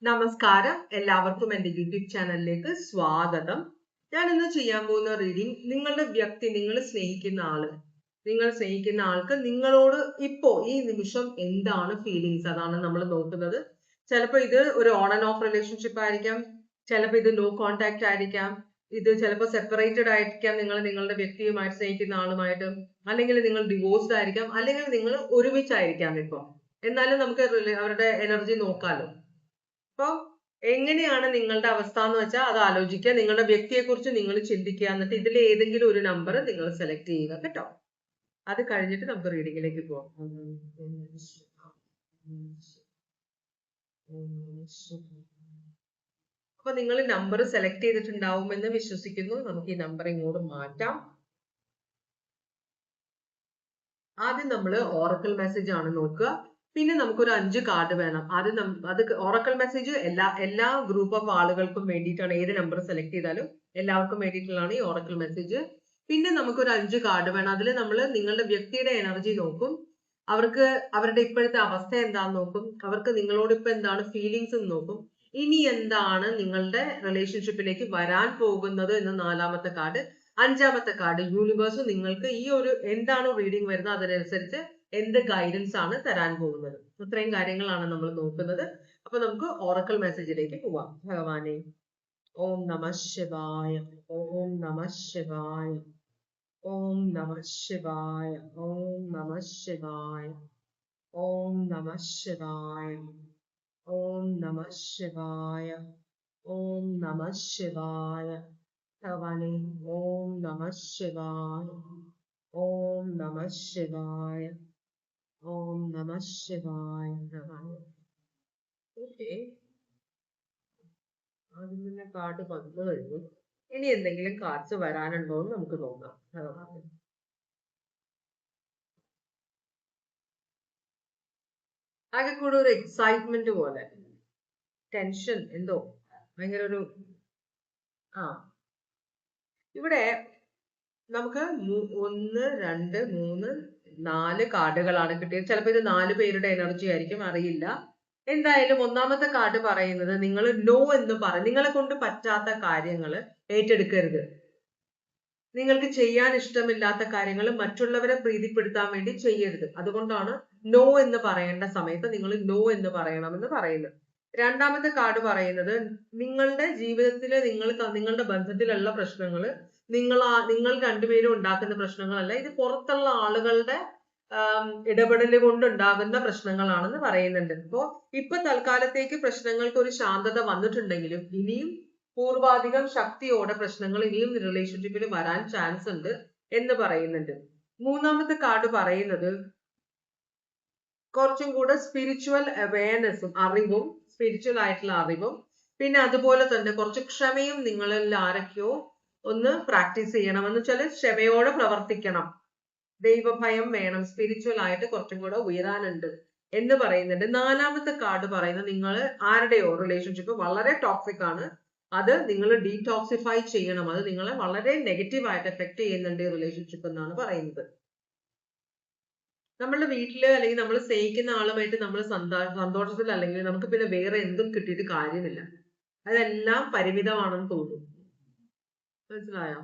നമസ്കാരം, എല്ലാവർക്കും എൻ്റെ യൂട്യൂബ് ചാനലിലേക്ക് സ്വാഗതം. ഞാൻ ഇന്ന് ചെയ്യാൻ പോകുന്ന റീഡിംഗ് നിങ്ങളുടെ വ്യക്തി, നിങ്ങൾ സ്നേഹിക്കുന്ന ആൾക്ക് നിങ്ങളോട് ഇപ്പോ ഈ നിമിഷം എന്താണ് ഫീലിങ്സ്, അതാണ് നമ്മൾ നോക്കുന്നത്. ചിലപ്പോൾ ഇത് ഒരു ഓൺ ആൻഡ് ഓഫ് റിലേഷൻഷിപ്പ് ആയിരിക്കാം, ചിലപ്പോൾ ഇത് നോ കോണ്ടാക്ട് ആയിരിക്കാം, ഇത് ചിലപ്പോൾ സെപ്പറേറ്റഡ് ആയിരിക്കാം നിങ്ങൾ നിങ്ങളുടെ വ്യക്തിയുമായിട്ട്, സ്നേഹിക്കുന്ന ആളുമായിട്ട്, അല്ലെങ്കിൽ നിങ്ങൾ ഡിവോഴ്സ്ഡ് ആയിരിക്കാം, അല്ലെങ്കിൽ നിങ്ങൾ ഒരുമിച്ചായിരിക്കാം. ഇപ്പൊ എന്നാലും നമുക്ക് അവരുടെ എനർജി നോക്കാലോ. അപ്പൊ എങ്ങനെയാണ് നിങ്ങളുടെ അവസ്ഥ എന്ന് വെച്ചാൽ അത് ആലോചിക്കുക. നിങ്ങളുടെ വ്യക്തിയെ കുറിച്ച് നിങ്ങൾ ചിന്തിക്കുക. എന്നിട്ട് ഇതിൽ ഏതെങ്കിലും ഒരു നമ്പർ നിങ്ങൾ സെലക്ട് ചെയ്യുക കേട്ടോ. അത് കഴിഞ്ഞിട്ട് നമുക്ക് റീഡിങ്ങിലേക്ക് പോവാം. അപ്പൊ നിങ്ങൾ നമ്പർ സെലക്ട് ചെയ്തിട്ടുണ്ടാവുമെന്ന് വിശ്വസിക്കുന്നു. നമുക്ക് ഈ നമ്പർ ഇങ്ങോട്ട് മാറ്റാം. ആദ്യം നമ്മൾ ഓറക്കിൾ മെസ്സേജ് ആണ് നോക്കുക. പിന്നെ നമുക്കൊരു 5 കാർഡ് വേണം. അത് ഓറക്കിൾ മെസ്സേജ് എല്ലാ ഗ്രൂപ്പ് ഓഫ് ആളുകൾക്കും വേണ്ടിയിട്ടാണ്. ഏത് നമ്പർ സെലക്ട് ചെയ്താലും എല്ലാവർക്കും വേണ്ടിയിട്ടുള്ളതാണ് ഈ ഓറക്കിൾ മെസ്സേജ്. പിന്നെ നമുക്കൊരു 5 കാർഡ് വേണം. അതിൽ നമ്മൾ നിങ്ങളുടെ വ്യക്തിയുടെ എനർജി നോക്കും, അവർക്ക് അവരുടെ ഇപ്പോഴത്തെ അവസ്ഥ എന്താന്ന് നോക്കും, അവർക്ക് നിങ്ങളോട് ഇപ്പൊ എന്താണ് ഫീലിങ്സ് നോക്കും, ഇനി എന്താണ് നിങ്ങളുടെ റിലേഷൻഷിപ്പിലേക്ക് വരാൻ പോകുന്നത് എന്ന 4ാമത്തെ കാർഡ്. 5ാമത്തെ കാർഡ് യൂണിവേഴ്സ് നിങ്ങൾക്ക് ഈ ഒരു എന്താണ് റീഡിംഗ് വരുന്നത് അതിനനുസരിച്ച് എന്ത് ഗൈഡൻസ് ആണ് തരാൻ പോകുന്നത്. ഇത്രയും കാര്യങ്ങളാണ് നമ്മൾ നോക്കുന്നത്. അപ്പൊ നമുക്ക് ഓറക്കിൾ മെസ്സേജിലേക്ക് പോവാം. ഭഗവാനെ, ഓം നമഃ ശിവായ, ഓം നമഃ ശിവായ, ഓം നമഃ ശിവായ, ഓം നമഃ ശിവായ, ഓം നമഃ ശിവായ, ഓം നമഃ ശിവായ, ഓം നമഃ ശിവായ. ഭഗവാനെ, ഓം നമഃ ശിവായ, ഓം നമഃ ശിവായ, ഓം നമഃ ശിവായ. ഓക്കെ, ആദ്യം തന്നെ കാർഡ് വന്നു കഴിഞ്ഞു. ഇനി എന്തെങ്കിലും കാർഡ്സ് വരാനുണ്ടോ എന്ന് നമുക്ക് നോക്കാം. ആകെ കൂടെ ഒരു എക്സൈറ്റ്മെന്റ് പോലെ, ടെൻഷൻ, എന്തോ ഭയങ്കര ഒരു ഇവിടെ നമുക്ക് 1, 2, 3, 4 കാർഡുകളാണ് കിട്ടിയത്. ചിലപ്പോൾ ഇത് 4 പേരുടെ എനർജി ആയിരിക്കും, അറിയില്ല. എന്തായാലും 1ാമത്തെ കാർഡ് പറയുന്നത് നിങ്ങൾ നോ എന്ന് നിങ്ങളെ കൊണ്ട് പറ്റാത്ത കാര്യങ്ങൾ ഏറ്റെടുക്കരുത്. നിങ്ങൾക്ക് ചെയ്യാൻ ഇഷ്ടമില്ലാത്ത കാര്യങ്ങൾ മറ്റുള്ളവരെ പ്രീതിപ്പെടുത്താൻ വേണ്ടി ചെയ്യരുത്. അതുകൊണ്ടാണ് നോ എന്ന് പറയേണ്ട സമയത്ത് നിങ്ങൾ നോ എന്ന് പറയണമെന്ന് പറയുന്നത്. 2ാമത്തെ കാർഡ് പറയുന്നത് നിങ്ങളുടെ ജീവിതത്തിലെ നിങ്ങളുടെ ബന്ധത്തിലുള്ള പ്രശ്നങ്ങൾ നിങ്ങൾ രണ്ടുപേരും ഉണ്ടാക്കുന്ന പ്രശ്നങ്ങളല്ല, ഇത് പുറത്തുള്ള ആളുകളുടെ ഇടപെടൽ കൊണ്ടുണ്ടാകുന്ന പ്രശ്നങ്ങളാണെന്ന് പറയുന്നുണ്ട്. ഇപ്പൊ തൽക്കാലത്തേക്ക് പ്രശ്നങ്ങൾക്ക് ഒരു ശാന്തത വന്നിട്ടുണ്ടെങ്കിലും ഇനിയും പൂർവാധികം ശക്തിയോടെ പ്രശ്നങ്ങൾ ഇനിയും റിലേഷൻഷിപ്പിൽ വരാൻ ചാൻസ് ഉണ്ട് എന്ന് പറയുന്നുണ്ട്. 3ാമത്തെ കാർഡ് പറയുന്നത് കുറച്ചും കൂടെ സ്പിരിച്വൽ അവയർനെസ്സും അറിവും, സ്പിരിച്വൽ ആയിട്ടുള്ള അറിവും, പിന്നെ അതുപോലെ തന്നെ കുറച്ച് ക്ഷമയും നിങ്ങളിൽ ആരൊക്കെയോ ഒന്ന് പ്രാക്ടീസ് ചെയ്യണം. എന്ന് വെച്ചാൽ ക്ഷമയോടെ പ്രവർത്തിക്കണം, ദൈവഭയം വേണം, സ്പിരിച്വൽ ആയിട്ട് കുറച്ചും കൂടെ ഉയരാനുണ്ട് എന്ന് പറയുന്നുണ്ട്. 4ാമത്തെ കാർഡ് പറയുന്നത് നിങ്ങൾ ആരുടെയോ റിലേഷൻഷിപ്പ് വളരെ ടോക്സിക് ആണ്, അത് നിങ്ങൾ ഡീടോക്സിഫൈ ചെയ്യണം, അത് നിങ്ങളെ വളരെ നെഗറ്റീവായിട്ട് എഫക്ട് ചെയ്യുന്നുണ്ട് ഈ റിലേഷൻഷിപ്പ് എന്നാണ് പറയുന്നത്. നമ്മളുടെ വീട്ടില് അല്ലെങ്കിൽ നമ്മൾ സ്നേഹിക്കുന്ന ആളുമായിട്ട് നമ്മൾ സന്തോഷത്തിൽ അല്ലെങ്കിൽ നമുക്ക് പിന്നെ വേറെ എന്തും കിട്ടിയിട്ട് കാര്യമില്ല, അതെല്ലാം പരിമിതമാണെന്ന് തോന്നും. മനസ്സിലായോ?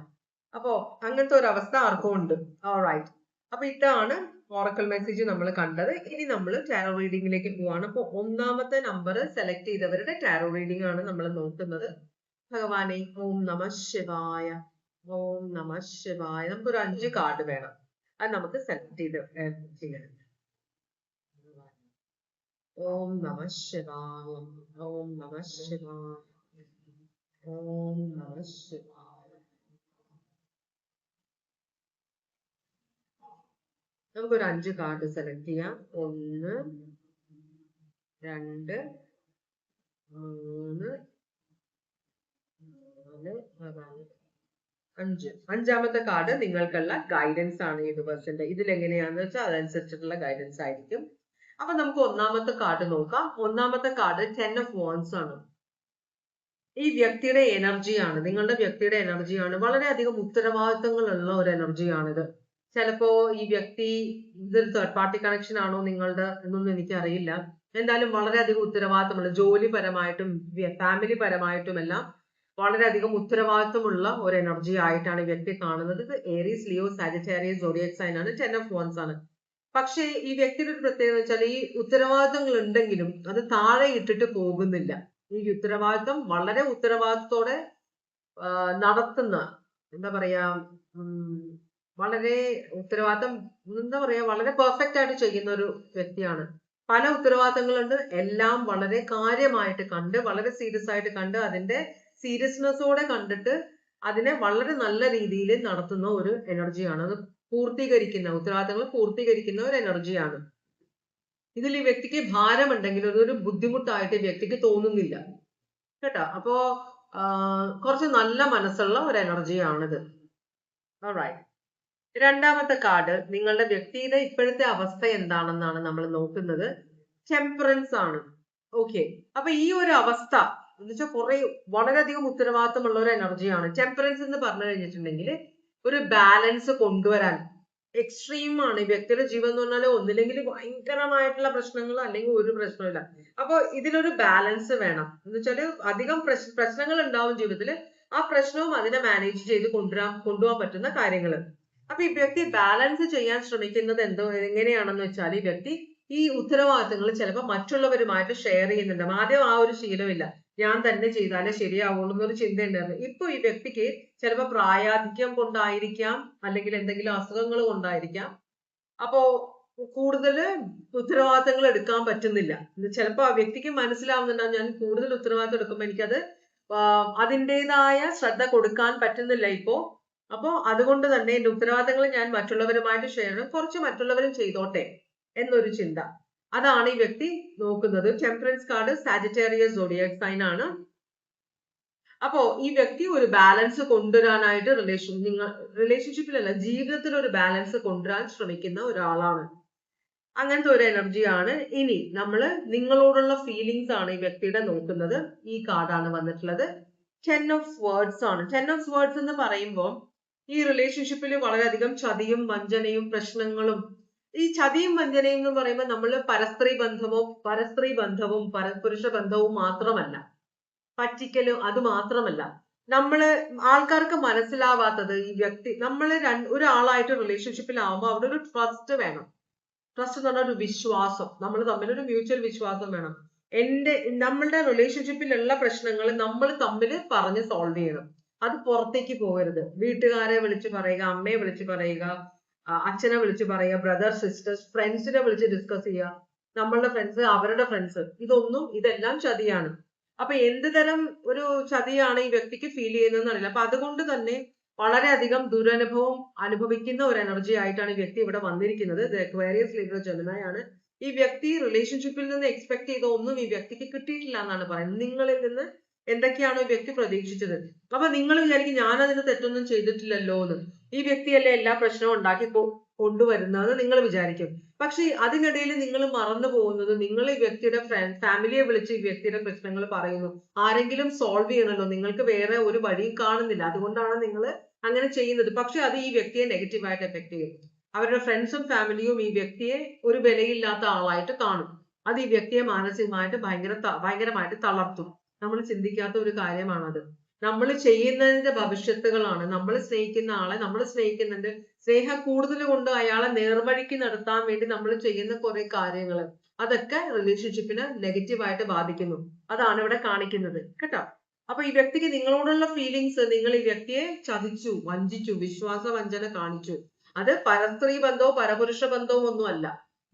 അപ്പോ അങ്ങനത്തെ ഒരു അവസ്ഥ ആർക്കും ഉണ്ട്. ഓൾറൈറ്റ്, അപ്പൊ ഇതാണ് ഓറക്കിൾ മെസ്സേജ് നമ്മൾ കണ്ടത്. ഇനി നമ്മൾ ടാരോ റീഡിംഗിലേക്ക് പോവാണ്. അപ്പൊ 1ാമത്തെ നമ്പർ സെലക്ട് ചെയ്തവരുടെ ടാരോ റീഡിംഗ് ആണ് നമ്മൾ നോക്കുന്നത്. ഭഗവാനെ, ഓം നമഃ ശിവായ, ഓം നമഃ ശിവായ. നമുക്കൊരു 5 കാർഡ് വേണം, അത് നമുക്ക് സെലക്ട് ചെയ്ത് ചെയ്യണം. ഓം നമഃ ശിവായ, ഓം നമഃ ശിവായ, ഓം നമഃ ശിവായ. നമുക്കൊരു 5 കാർഡ് സെലക്ട് ചെയ്യാം. 1, 2, 3, 4, 5. 5ാമത്തെ കാർഡ് നിങ്ങൾക്കുള്ള ഗൈഡൻസ് ആണ് യൂണിവേഴ്സിന്റെ. ഇതിലെങ്ങനെയാന്ന് വെച്ചാൽ അതനുസരിച്ചിട്ടുള്ള ഗൈഡൻസ് ആയിരിക്കും. അപ്പൊ നമുക്ക് 1ാമത്തെ കാർഡ് നോക്കാം. 1ാമത്തെ കാർഡ് 10 of Wands ആണ്. ഈ വ്യക്തിയുടെ എനർജിയാണ്, നിങ്ങളുടെ വ്യക്തിയുടെ എനർജിയാണ്. വളരെയധികം ഉത്തരവാദിത്തങ്ങളുള്ള ഒരു എനർജിയാണിത്. ചിലപ്പോ ഈ വ്യക്തി ഇതൊരു തേർഡ് പാർട്ടി കണക്ഷൻ ആണോ നിങ്ങളുടെ എന്നൊന്നും എനിക്കറിയില്ല. എന്തായാലും വളരെയധികം ഉത്തരവാദിത്തമുള്ള ജോലിപരമായിട്ടും ഫാമിലി പരമായിട്ടും എല്ലാം വളരെയധികം ഉത്തരവാദിത്തമുള്ള ഒരു എനർജി ആയിട്ടാണ് ഈ വ്യക്തി കാണുന്നത്. ഇത് Aries, Leo, Sagittarius zodiac sign ആണ്. 10 of Wands ആണ്. പക്ഷേ ഈ വ്യക്തിയുടെ ഒരു പ്രത്യേകത വെച്ചാൽ ഈ ഉത്തരവാദിത്തങ്ങൾ ഉണ്ടെങ്കിലും അത് താഴെ ഇട്ടിട്ട് പോകുന്നില്ല. ഈ ഉത്തരവാദിത്തം വളരെ ഉത്തരവാദിത്തത്തോടെ നടത്തുന്ന, എന്താ പറയാ, വളരെ ഉത്തരവാദിത്തം, എന്താ പറയാ, വളരെ പെർഫെക്റ്റ് ആയിട്ട് ചെയ്യുന്ന ഒരു വ്യക്തിയാണ്. പല ഉത്തരവാദിത്തങ്ങളുണ്ട്, എല്ലാം വളരെ കാര്യമായിട്ട് കണ്ട്, വളരെ സീരിയസ് ആയിട്ട് കണ്ട്, അതിന്റെ സീരിയസ്നെസ്സോടെ കണ്ടിട്ട് അതിനെ വളരെ നല്ല രീതിയിൽ നടത്തുന്ന ഒരു എനർജിയാണ്. അത് പൂർത്തീകരിക്കുന്ന, ഉത്തരവാദിത്തങ്ങൾ പൂർത്തീകരിക്കുന്ന ഒരു എനർജിയാണ്. ഇതിൽ ഈ വ്യക്തിക്ക് ഭാരമുണ്ടെങ്കിൽ അതൊരു ബുദ്ധിമുട്ടായിട്ട് വ്യക്തിക്ക് തോന്നുന്നില്ല കേട്ടോ. അപ്പോ കുറച്ച് നല്ല മനസ്സുള്ള ഒരു എനർജിയാണിത്. ഓൾറൈറ്റ്. രണ്ടാമത്തെ കാർഡ് നിങ്ങളുടെ വ്യക്തിയുടെ ഇപ്പോഴത്തെ അവസ്ഥ എന്താണെന്നാണ് നമ്മൾ നോക്കുന്നത്. ടെമ്പറൻസ് ആണ്. ഓക്കെ, അപ്പൊ ഈ ഒരു അവസ്ഥ എന്ന് വെച്ചാൽ വളരെയധികം ഉത്തരവാദിത്തമുള്ള ഒരു എനർജിയാണ്. ടെമ്പറൻസ് എന്ന് പറഞ്ഞു കഴിഞ്ഞിട്ടുണ്ടെങ്കിൽ ഒരു ബാലൻസ് കൊണ്ടുവരാൻ, എക്സ്ട്രീം ആണ് ഈ വ്യക്തിയുടെ ജീവൻ എന്ന് പറഞ്ഞാൽ. ഒന്നില്ലെങ്കിൽ ഭയങ്കരമായിട്ടുള്ള പ്രശ്നങ്ങൾ, അല്ലെങ്കിൽ ഒരു പ്രശ്നമില്ല. അപ്പൊ ഇതിലൊരു ബാലൻസ് വേണം. എന്ന് വെച്ചാല് അധികം പ്രശ്നങ്ങൾ ഉണ്ടാവും ജീവിതത്തിൽ, ആ പ്രശ്നവും അതിനെ മാനേജ് ചെയ്ത് കൊണ്ടുപോകാൻ പറ്റുന്ന കാര്യങ്ങൾ. അപ്പൊ ഈ വ്യക്തി ബാലൻസ് ചെയ്യാൻ ശ്രമിക്കുന്നത് എങ്ങനെയാണെന്ന് വെച്ചാൽ, ഈ വ്യക്തി ഈ ഉത്തരവാദിത്തങ്ങൾ ചിലപ്പോൾ മറ്റുള്ളവരുമായിട്ട് ഷെയർ ചെയ്യുന്നുണ്ട്. ആദ്യം ആ ഒരു ശീലമില്ല, ഞാൻ തന്നെ ചെയ്താലേ ശരിയാവുള്ളൂ എന്നൊരു ചിന്ത ഉണ്ടായിരുന്നു. ഇപ്പൊ ഈ വ്യക്തിക്ക് ചിലപ്പോൾ പ്രായാധിക്യം കൊണ്ടായിരിക്കാം, അല്ലെങ്കിൽ എന്തെങ്കിലും അസുഖങ്ങൾ കൊണ്ടായിരിക്കാം, അപ്പോ കൂടുതൽ ഉത്തരവാദിത്തങ്ങൾ എടുക്കാൻ പറ്റുന്നില്ല. ചിലപ്പോ ആ വ്യക്തിക്ക് മനസ്സിലാവുന്നുണ്ടാവും, ഞാൻ കൂടുതൽ ഉത്തരവാദിത്തം എടുക്കുമ്പോൾ എനിക്കത് അതിൻ്റെതായ ശ്രദ്ധ കൊടുക്കാൻ പറ്റുന്നില്ല ഇപ്പോ. അപ്പോ അതുകൊണ്ട് തന്നെ എന്റെ ഉത്തരവാദിത്തങ്ങൾ ഞാൻ മറ്റുള്ളവരുമായിട്ട് ഷെയർ ചെയ്യണം, കുറച്ച് മറ്റുള്ളവരും ചെയ്തോട്ടെ എന്നൊരു ചിന്ത. അതാണ് ഈ വ്യക്തി നോക്കുന്നത്. Temperance card Sagittarius zodiac sign ആണ്. അപ്പോ ഈ വ്യക്തി ഒരു ബാലൻസ് കൊണ്ടുവരാനായിട്ട് റിലേഷൻഷിപ്പിലല്ല, ജീവിതത്തിൽ ഒരു ബാലൻസ് കൊണ്ടുവരാൻ ശ്രമിക്കുന്ന ഒരാളാണ്. അങ്ങനത്തെ ഒരു എനർജിയാണ്. ഇനി നമ്മള് നിങ്ങളോടുള്ള ഫീലിങ്സ് ആണ് ഈ വ്യക്തിയുടെ നോക്കുന്നത്. ഈ കാർഡാണ് വന്നിട്ടുള്ളത്. 10 of Swords ആണ്. 10 of Swords എന്ന് പറയുമ്പോൾ ഈ റിലേഷൻഷിപ്പിൽ വളരെയധികം ചതിയും വഞ്ചനയും പ്രശ്നങ്ങളും. ഈ ചതിയും വഞ്ചനയും എന്ന് പറയുമ്പോൾ നമ്മൾ പരസ്ത്രീ ബന്ധവും പരപുരുഷ ബന്ധവും മാത്രമല്ല, പറ്റിക്കലും അത് മാത്രമല്ല. നമ്മള് ആൾക്കാർക്ക് മനസ്സിലാവാത്തത്, ഈ വ്യക്തി ഒരാളായിട്ട് റിലേഷൻഷിപ്പിലാവുമ്പോൾ അവിടെ ഒരു ട്രസ്റ്റ് വേണം. ട്രസ്റ്റ് എന്ന് പറഞ്ഞാൽ ഒരു വിശ്വാസം, നമ്മൾ തമ്മിൽ ഒരു മ്യൂച്വൽ വിശ്വാസം വേണം. നമ്മളുടെ റിലേഷൻഷിപ്പിലുള്ള പ്രശ്നങ്ങൾ നമ്മൾ തമ്മിൽ പറഞ്ഞ് സോൾവ് ചെയ്യണം. അത് പുറത്തേക്ക് പോകരുത്. വീട്ടുകാരെ വിളിച്ച് പറയുക, അമ്മയെ വിളിച്ച് പറയുക, അച്ഛനെ വിളിച്ച് പറയുക, ബ്രദർ സിസ്റ്റേഴ്സ്, ഫ്രണ്ട്സിനെ വിളിച്ച് ഡിസ്കസ് ചെയ്യുക, നമ്മളുടെ ഫ്രണ്ട്സ് അവരുടെ ഫ്രണ്ട്സ്, ഇതെല്ലാം ചതിയാണ്. അപ്പൊ എന്ത് തരം ഒരു ചതിയാണ് ഈ വ്യക്തിക്ക് ഫീൽ ചെയ്യുന്നതെന്ന് അറിയില്ല. അപ്പൊ അതുകൊണ്ട് തന്നെ വളരെയധികം ദുരനുഭവം അനുഭവിക്കുന്ന ഒരു എനർജി ആയിട്ടാണ് ഈ വ്യക്തി ഇവിടെ വന്നിരിക്കുന്നത്. അക്വേറിയസ്, ലിബ്ര, ജെമിനി ആണ്. ഈ വ്യക്തി റിലേഷൻഷിപ്പിൽ നിന്ന് എക്സ്പെക്ട് ചെയ്ത ഒന്നും ഈ വ്യക്തിക്ക് കിട്ടിയിട്ടില്ല എന്നാണ് പറയുന്നത്. നിങ്ങളിൽ നിന്ന് എന്തൊക്കെയാണോ ഈ വ്യക്തി പ്രതീക്ഷിച്ചത്. അപ്പൊ നിങ്ങൾ വിചാരിക്കും ഞാൻ അതിന് തെറ്റൊന്നും ചെയ്തിട്ടില്ലല്ലോ എന്ന്. ഈ വ്യക്തിയല്ലേ എല്ലാ പ്രശ്നവും ഉണ്ടാക്കി കൊണ്ടുവരുന്നതെന്ന് നിങ്ങൾ വിചാരിക്കും. പക്ഷെ അതിനിടയിൽ നിങ്ങൾ മറന്നു പോകുന്നത്, നിങ്ങൾ ഈ വ്യക്തിയുടെ ഫാമിലിയെ വിളിച്ച് ഈ വ്യക്തിയുടെ പ്രശ്നങ്ങൾ പറയുന്നു. ആരെങ്കിലും സോൾവ് ചെയ്യണല്ലോ, നിങ്ങൾക്ക് വേറെ ഒരു വഴിയും കാണുന്നില്ല, അതുകൊണ്ടാണ് നിങ്ങൾ അങ്ങനെ ചെയ്യുന്നത്. പക്ഷെ അത് ഈ വ്യക്തിയെ നെഗറ്റീവായിട്ട് എഫക്ട് ചെയ്യും. അവരുടെ ഫ്രണ്ട്സും ഫാമിലിയും ഈ വ്യക്തിയെ ഒരു വിലയില്ലാത്ത ആളായിട്ട് കാണും. അത് ഈ വ്യക്തിയെ മാനസികമായിട്ട് ഭയങ്കരമായിട്ട് തളർത്തും. നമ്മൾ ചിന്തിക്കാത്ത ഒരു കാര്യമാണത്. നമ്മൾ ചെയ്യുന്നതിന്റെ ഭവിഷ്യത്തുകളാണ്. നമ്മൾ സ്നേഹിക്കുന്ന ആളെ നമ്മൾ സ്നേഹിക്കുന്നുണ്ട്, സ്നേഹം കൂടുതൽ കൊണ്ട് അയാളെ നേർവഴിക്ക് നടത്താൻ വേണ്ടി നമ്മൾ ചെയ്യുന്ന കുറെ കാര്യങ്ങൾ, അതൊക്കെ റിലേഷൻഷിപ്പിനെ നെഗറ്റീവായിട്ട് ബാധിക്കുന്നു. അതാണ് ഇവിടെ കാണിക്കുന്നത് കേട്ടോ. അപ്പൊ ഈ വ്യക്തിക്ക് നിങ്ങളോടുള്ള ഫീലിങ്സ്, നിങ്ങൾ ഈ വ്യക്തിയെ ചതിച്ചു, വഞ്ചിച്ചു, വിശ്വാസ വഞ്ചന കാണിച്ചു. അത് പരസ്ത്രീ ബന്ധവും പരപുരുഷ ബന്ധവും ഒന്നും അല്ല.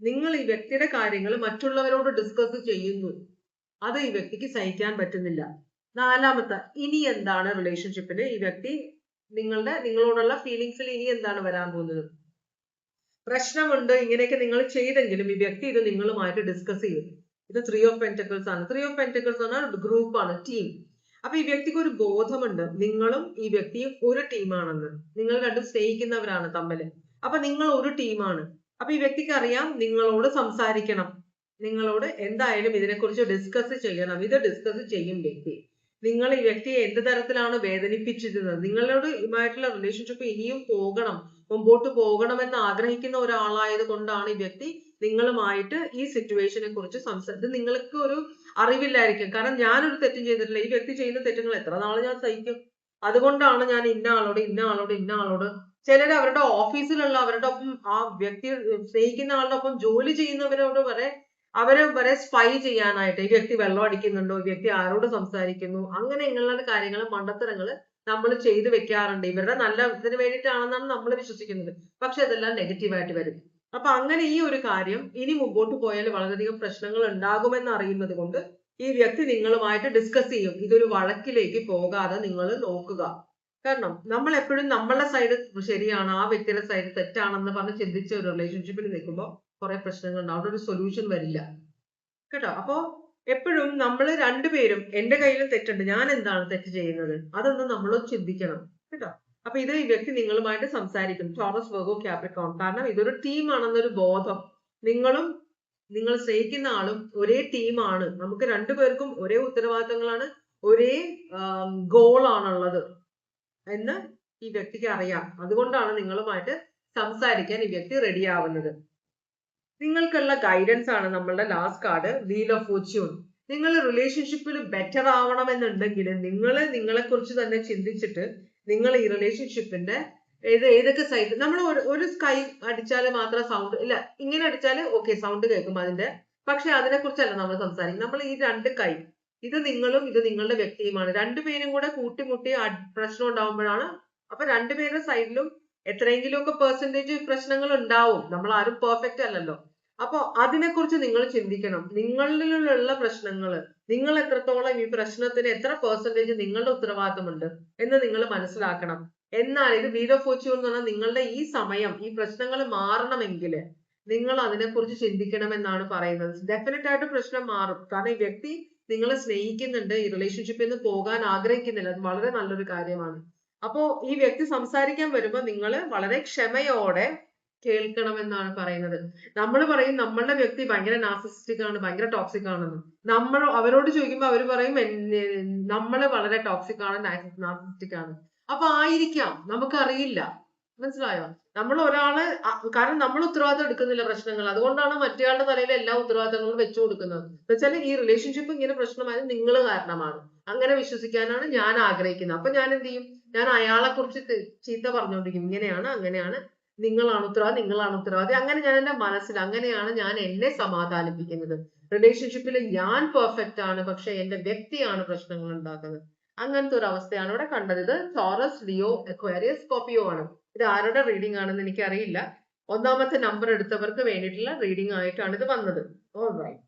നിങ്ങൾ ഈ വ്യക്തിയുടെ കാര്യങ്ങൾ മറ്റുള്ളവരോട് ഡിസ്കസ് ചെയ്യുന്നു, അത് ഈ വ്യക്തിക്ക് സഹിക്കാൻ പറ്റുന്നില്ല. നാലാമത്തെ, ഇനി എന്താണ് റിലേഷൻഷിപ്പിന് ഈ വ്യക്തി നിങ്ങളോടുള്ള ഫീലിങ്സിൽ ഇനി എന്താണ് വരാൻ പോകുന്നത്? പ്രശ്നമുണ്ട്, ഇങ്ങനെയൊക്കെ നിങ്ങൾ ചെയ്തെങ്കിലും ഈ വ്യക്തി ഇത് നിങ്ങളുമായിട്ട് ഡിസ്കസ് ചെയ്യും. ഇത് 3 of Pentacles ആണ്. 3 of Pentacles എന്ന് പറഞ്ഞാൽ ഗ്രൂപ്പാണ്, ടീം. അപ്പൊ ഈ വ്യക്തിക്ക് ഒരു ബോധമുണ്ട്, നിങ്ങളും ഈ വ്യക്തിയും ഒരു ടീമാണെന്ന്. നിങ്ങൾ രണ്ടും സ്നേഹിക്കുന്നവരാണ് തമ്മിൽ. അപ്പൊ നിങ്ങൾ ഒരു ടീമാണ്. അപ്പൊ ഈ വ്യക്തിക്ക് അറിയാം നിങ്ങളോട് സംസാരിക്കണം, നിങ്ങളോട് എന്തായാലും ഇതിനെക്കുറിച്ച് ഡിസ്കസ് ചെയ്യണം. ഇത് ഡിസ്കസ് ചെയ്യും വ്യക്തി. നിങ്ങൾ ഈ വ്യക്തിയെ എന്ത് തരത്തിലാണ് വേദനിപ്പിച്ചിരുന്നത്, നിങ്ങളോടുമായിട്ടുള്ള റിലേഷൻഷിപ്പ് ഇനിയും മുമ്പോട്ട് പോകണമെന്ന് ആഗ്രഹിക്കുന്ന ഒരാളായത് കൊണ്ടാണ് ഈ വ്യക്തി നിങ്ങളുമായിട്ട് ഈ സിറ്റുവേഷനെ കുറിച്ച് ഇത് നിങ്ങൾക്ക് ഒരു അറിവില്ലായിരിക്കും. കാരണം ഞാനൊരു തെറ്റും ചെയ്തിട്ടില്ല. ഈ വ്യക്തി ചെയ്യുന്ന തെറ്റുകൾ എത്ര നാള് ഞാൻ സഹിക്കും? അതുകൊണ്ടാണ് ഞാൻ ഇന്ന ആളോട് ചിലര് അവരുടെ ഓഫീസിലുള്ള അവരുടെ ഒപ്പം ആ വ്യക്തി സ്നേഹിക്കുന്ന ആളുടെ ഒപ്പം ജോലി ചെയ്യുന്നവരോട് അവരെ വരെ സ്പൈ ചെയ്യാനായിട്ട് ഈ വ്യക്തി വെള്ളം അടിക്കുന്നുണ്ടോ, ഈ വ്യക്തി ആരോട് സംസാരിക്കുന്നു, അങ്ങനെ ഇങ്ങനെയുള്ള കാര്യങ്ങൾ മണ്ടത്തരങ്ങള് നമ്മൾ ചെയ്തു വെക്കാറുണ്ട്. ഇവരുടെ നല്ല ഇതിന് വേണ്ടിയിട്ടാണെന്നാണ് നമ്മൾ വിശ്വസിക്കുന്നത്. പക്ഷെ അതെല്ലാം നെഗറ്റീവായിട്ട് വരും. അപ്പൊ അങ്ങനെ ഈ ഒരു കാര്യം ഇനി മുമ്പോട്ട് പോയാൽ വളരെയധികം പ്രശ്നങ്ങൾ ഉണ്ടാകുമെന്ന് അറിയുന്നത് കൊണ്ട് ഈ വ്യക്തി നിങ്ങളുമായിട്ട് ഡിസ്കസ് ചെയ്യും. ഇതൊരു വഴക്കിലേക്ക് പോകാതെ നിങ്ങൾ നോക്കുക. കാരണം നമ്മൾ എപ്പോഴും നമ്മളുടെ സൈഡ് ശരിയാണ്, ആ വ്യക്തിയുടെ സൈഡ് തെറ്റാണെന്ന് പറഞ്ഞ് ചിന്തിച്ച ഒരു റിലേഷൻഷിപ്പിൽ നിൽക്കുമ്പോൾ കുറെ പ്രശ്നങ്ങൾ ഉണ്ടാവും. അവിടെ ഒരു സൊല്യൂഷൻ വരില്ല കേട്ടോ. അപ്പോ എപ്പോഴും നമ്മൾ രണ്ടുപേരും എന്റെ കയ്യിൽ തെറ്റുണ്ട്, ഞാൻ എന്താണ് തെറ്റ് ചെയ്യുന്നത്, അതൊന്ന് നമ്മൾ ചിന്തിക്കണം കേട്ടോ. അപ്പൊ ഇത് ഈ വ്യക്തി നിങ്ങളുമായിട്ട് സംസാരിക്കും. Taurus, Virgo, Capricorn. കാരണം ഇതൊരു ടീമാണെന്നൊരു ബോധം, നിങ്ങളും നിങ്ങൾ സ്നേഹിക്കുന്ന ആളും ഒരേ ടീമാണ്, നമുക്ക് രണ്ടുപേർക്കും ഒരേ ഉത്തരവാദിത്തങ്ങളാണ്, ഒരേ ഗോളാണുള്ളത് എന്ന് ഈ വ്യക്തിക്ക് അറിയാം. അതുകൊണ്ടാണ് നിങ്ങളുമായിട്ട് സംസാരിക്കാൻ ഈ വ്യക്തി റെഡി ആവുന്നത്. നിങ്ങൾക്കുള്ള ഗൈഡൻസ് ആണ് നമ്മളുടെ last card, wheel of Fortune. നിങ്ങൾ റിലേഷൻഷിപ്പിൽ ബെറ്റർ ആവണമെന്നുണ്ടെങ്കിൽ നിങ്ങളെ കുറിച്ച് തന്നെ ചിന്തിച്ചിട്ട് നിങ്ങൾ ഈ റിലേഷൻഷിപ്പിന്റെ ഏതൊക്കെ സൈഡ്, നമ്മൾ ഒരു കൈ അടിച്ചാൽ മാത്രം സൗണ്ട് ഇല്ല, ഇങ്ങനെ അടിച്ചാൽ ഓക്കെ സൗണ്ട് കേൾക്കും അതിന്റെ, പക്ഷെ അതിനെ കുറിച്ചല്ല നമ്മൾ സംസാരിക്കും. നമ്മൾ ഈ രണ്ട് കൈ, ഇത് നിങ്ങളും ഇത് നിങ്ങളുടെ വ്യക്തിയുമാണ്, രണ്ടുപേരും കൂടെ കൂട്ടിമുട്ടി പ്രശ്നം ഉണ്ടാവുമ്പോഴാണ്. അപ്പൊ രണ്ടുപേരുടെ സൈഡിലും എത്രയെങ്കിലും ഒക്കെ പെർസെന്റേജ് പ്രശ്നങ്ങൾ ഉണ്ടാവും, നമ്മൾ ആരും പെർഫെക്റ്റ് അല്ലല്ലോ. അപ്പൊ അതിനെക്കുറിച്ച് നിങ്ങൾ ചിന്തിക്കണം. നിങ്ങളിലുള്ള പ്രശ്നങ്ങൾ, നിങ്ങൾ എത്രത്തോളം ഈ പ്രശ്നത്തിന് എത്ര പെർസെന്റേജ് നിങ്ങളുടെ ഉത്തരവാദിത്തമുണ്ട് എന്ന് നിങ്ങൾ മനസ്സിലാക്കണം. എന്നാൽ ഇത് വീൽ ഓഫ് ഫോർച്യൂൺ എന്ന് പറഞ്ഞാൽ നിങ്ങളുടെ ഈ സമയം, ഈ പ്രശ്നങ്ങൾ മാറണമെങ്കിൽ നിങ്ങൾ അതിനെക്കുറിച്ച് ചിന്തിക്കണമെന്നാണ് പറയുന്നത്. ഡെഫിനറ്റ് ആയിട്ട് പ്രശ്നം മാറും. കാരണം ഈ വ്യക്തി നിങ്ങളെ സ്നേഹിക്കുന്നുണ്ട്, ഈ റിലേഷൻഷിപ്പിൽ നിന്ന് പോകാൻ ആഗ്രഹിക്കുന്നില്ല, അത് വളരെ നല്ലൊരു കാര്യമാണ്. അപ്പോ ഈ വ്യക്തി സംസാരിക്കാൻ വരുമ്പോൾ നിങ്ങൾ വളരെ ക്ഷമയോടെ കേൾക്കണമെന്നാണ് പറയുന്നത്. നമ്മൾ പറയും നമ്മളുടെ വ്യക്തി ഭയങ്കര നാർസിസിസ്റ്റിക് ആണ്, ഭയങ്കര ടോക്സിക് ആണെന്ന്. നമ്മൾ അവരോട് ചോദിക്കുമ്പോൾ അവർ പറയും നമ്മള് വളരെ ടോക്സിക് ആണ്, നാർസിസിസ്റ്റിക് ആണ്. അപ്പൊ ആയിരിക്കാം, നമുക്കറിയില്ല. മനസ്സിലായോ? നമ്മൾ ഒരാള് കാരണം നമ്മൾ ഉത്തരവാദിത്തം എടുക്കുന്നില്ല പ്രശ്നങ്ങൾ, അതുകൊണ്ടാണ് മറ്റേയാളുടെ തലയിൽ എല്ലാ ഉത്തരവാദിത്തങ്ങളും വെച്ചു കൊടുക്കുന്നത്. എന്ന് വെച്ചാൽ ഈ റിലേഷൻഷിപ്പ് ഇങ്ങനെ പ്രശ്നമായത് നിങ്ങൾ കാരണമാണ്, അങ്ങനെ വിശ്വസിക്കാനാണ് ഞാൻ ആഗ്രഹിക്കുന്നത്. അപ്പൊ ഞാൻ എന്ത് ചെയ്യും? ഞാൻ അയാളെ കുറിച്ച് ചീത്ത പറഞ്ഞുകൊണ്ടിരിക്കും, ഇങ്ങനെയാണ് അങ്ങനെയാണ്, നിങ്ങളാണ് ഉത്തരവാദി. അങ്ങനെ ഞാൻ എന്റെ മനസ്സിൽ അങ്ങനെയാണ് ഞാൻ എന്നെ സമാധാനിപ്പിക്കുന്നത്. റിലേഷൻഷിപ്പിൽ ഞാൻ പെർഫെക്റ്റ് ആണ്, പക്ഷെ എന്റെ വ്യക്തിയാണ് പ്രശ്നങ്ങൾ ഉണ്ടാക്കുന്നത്. അങ്ങനത്തെ ഒരു അവസ്ഥയാണ് ഇവിടെ കണ്ടത്. ഇത് ടോറസ്, ലിയോ, അക്വേറിയസ്, സ്കോർപിയോ ആണ്. ഇത് ആരുടെ റീഡിംഗ് ആണെന്ന് എനിക്കറിയില്ല. ഒന്നാമത്തെ നമ്പർ എടുത്തവർക്ക് വേണ്ടിയിട്ടുള്ള റീഡിംഗ് ആയിട്ടാണ് ഇത് വന്നത്. ഓൾറൈറ്റ്,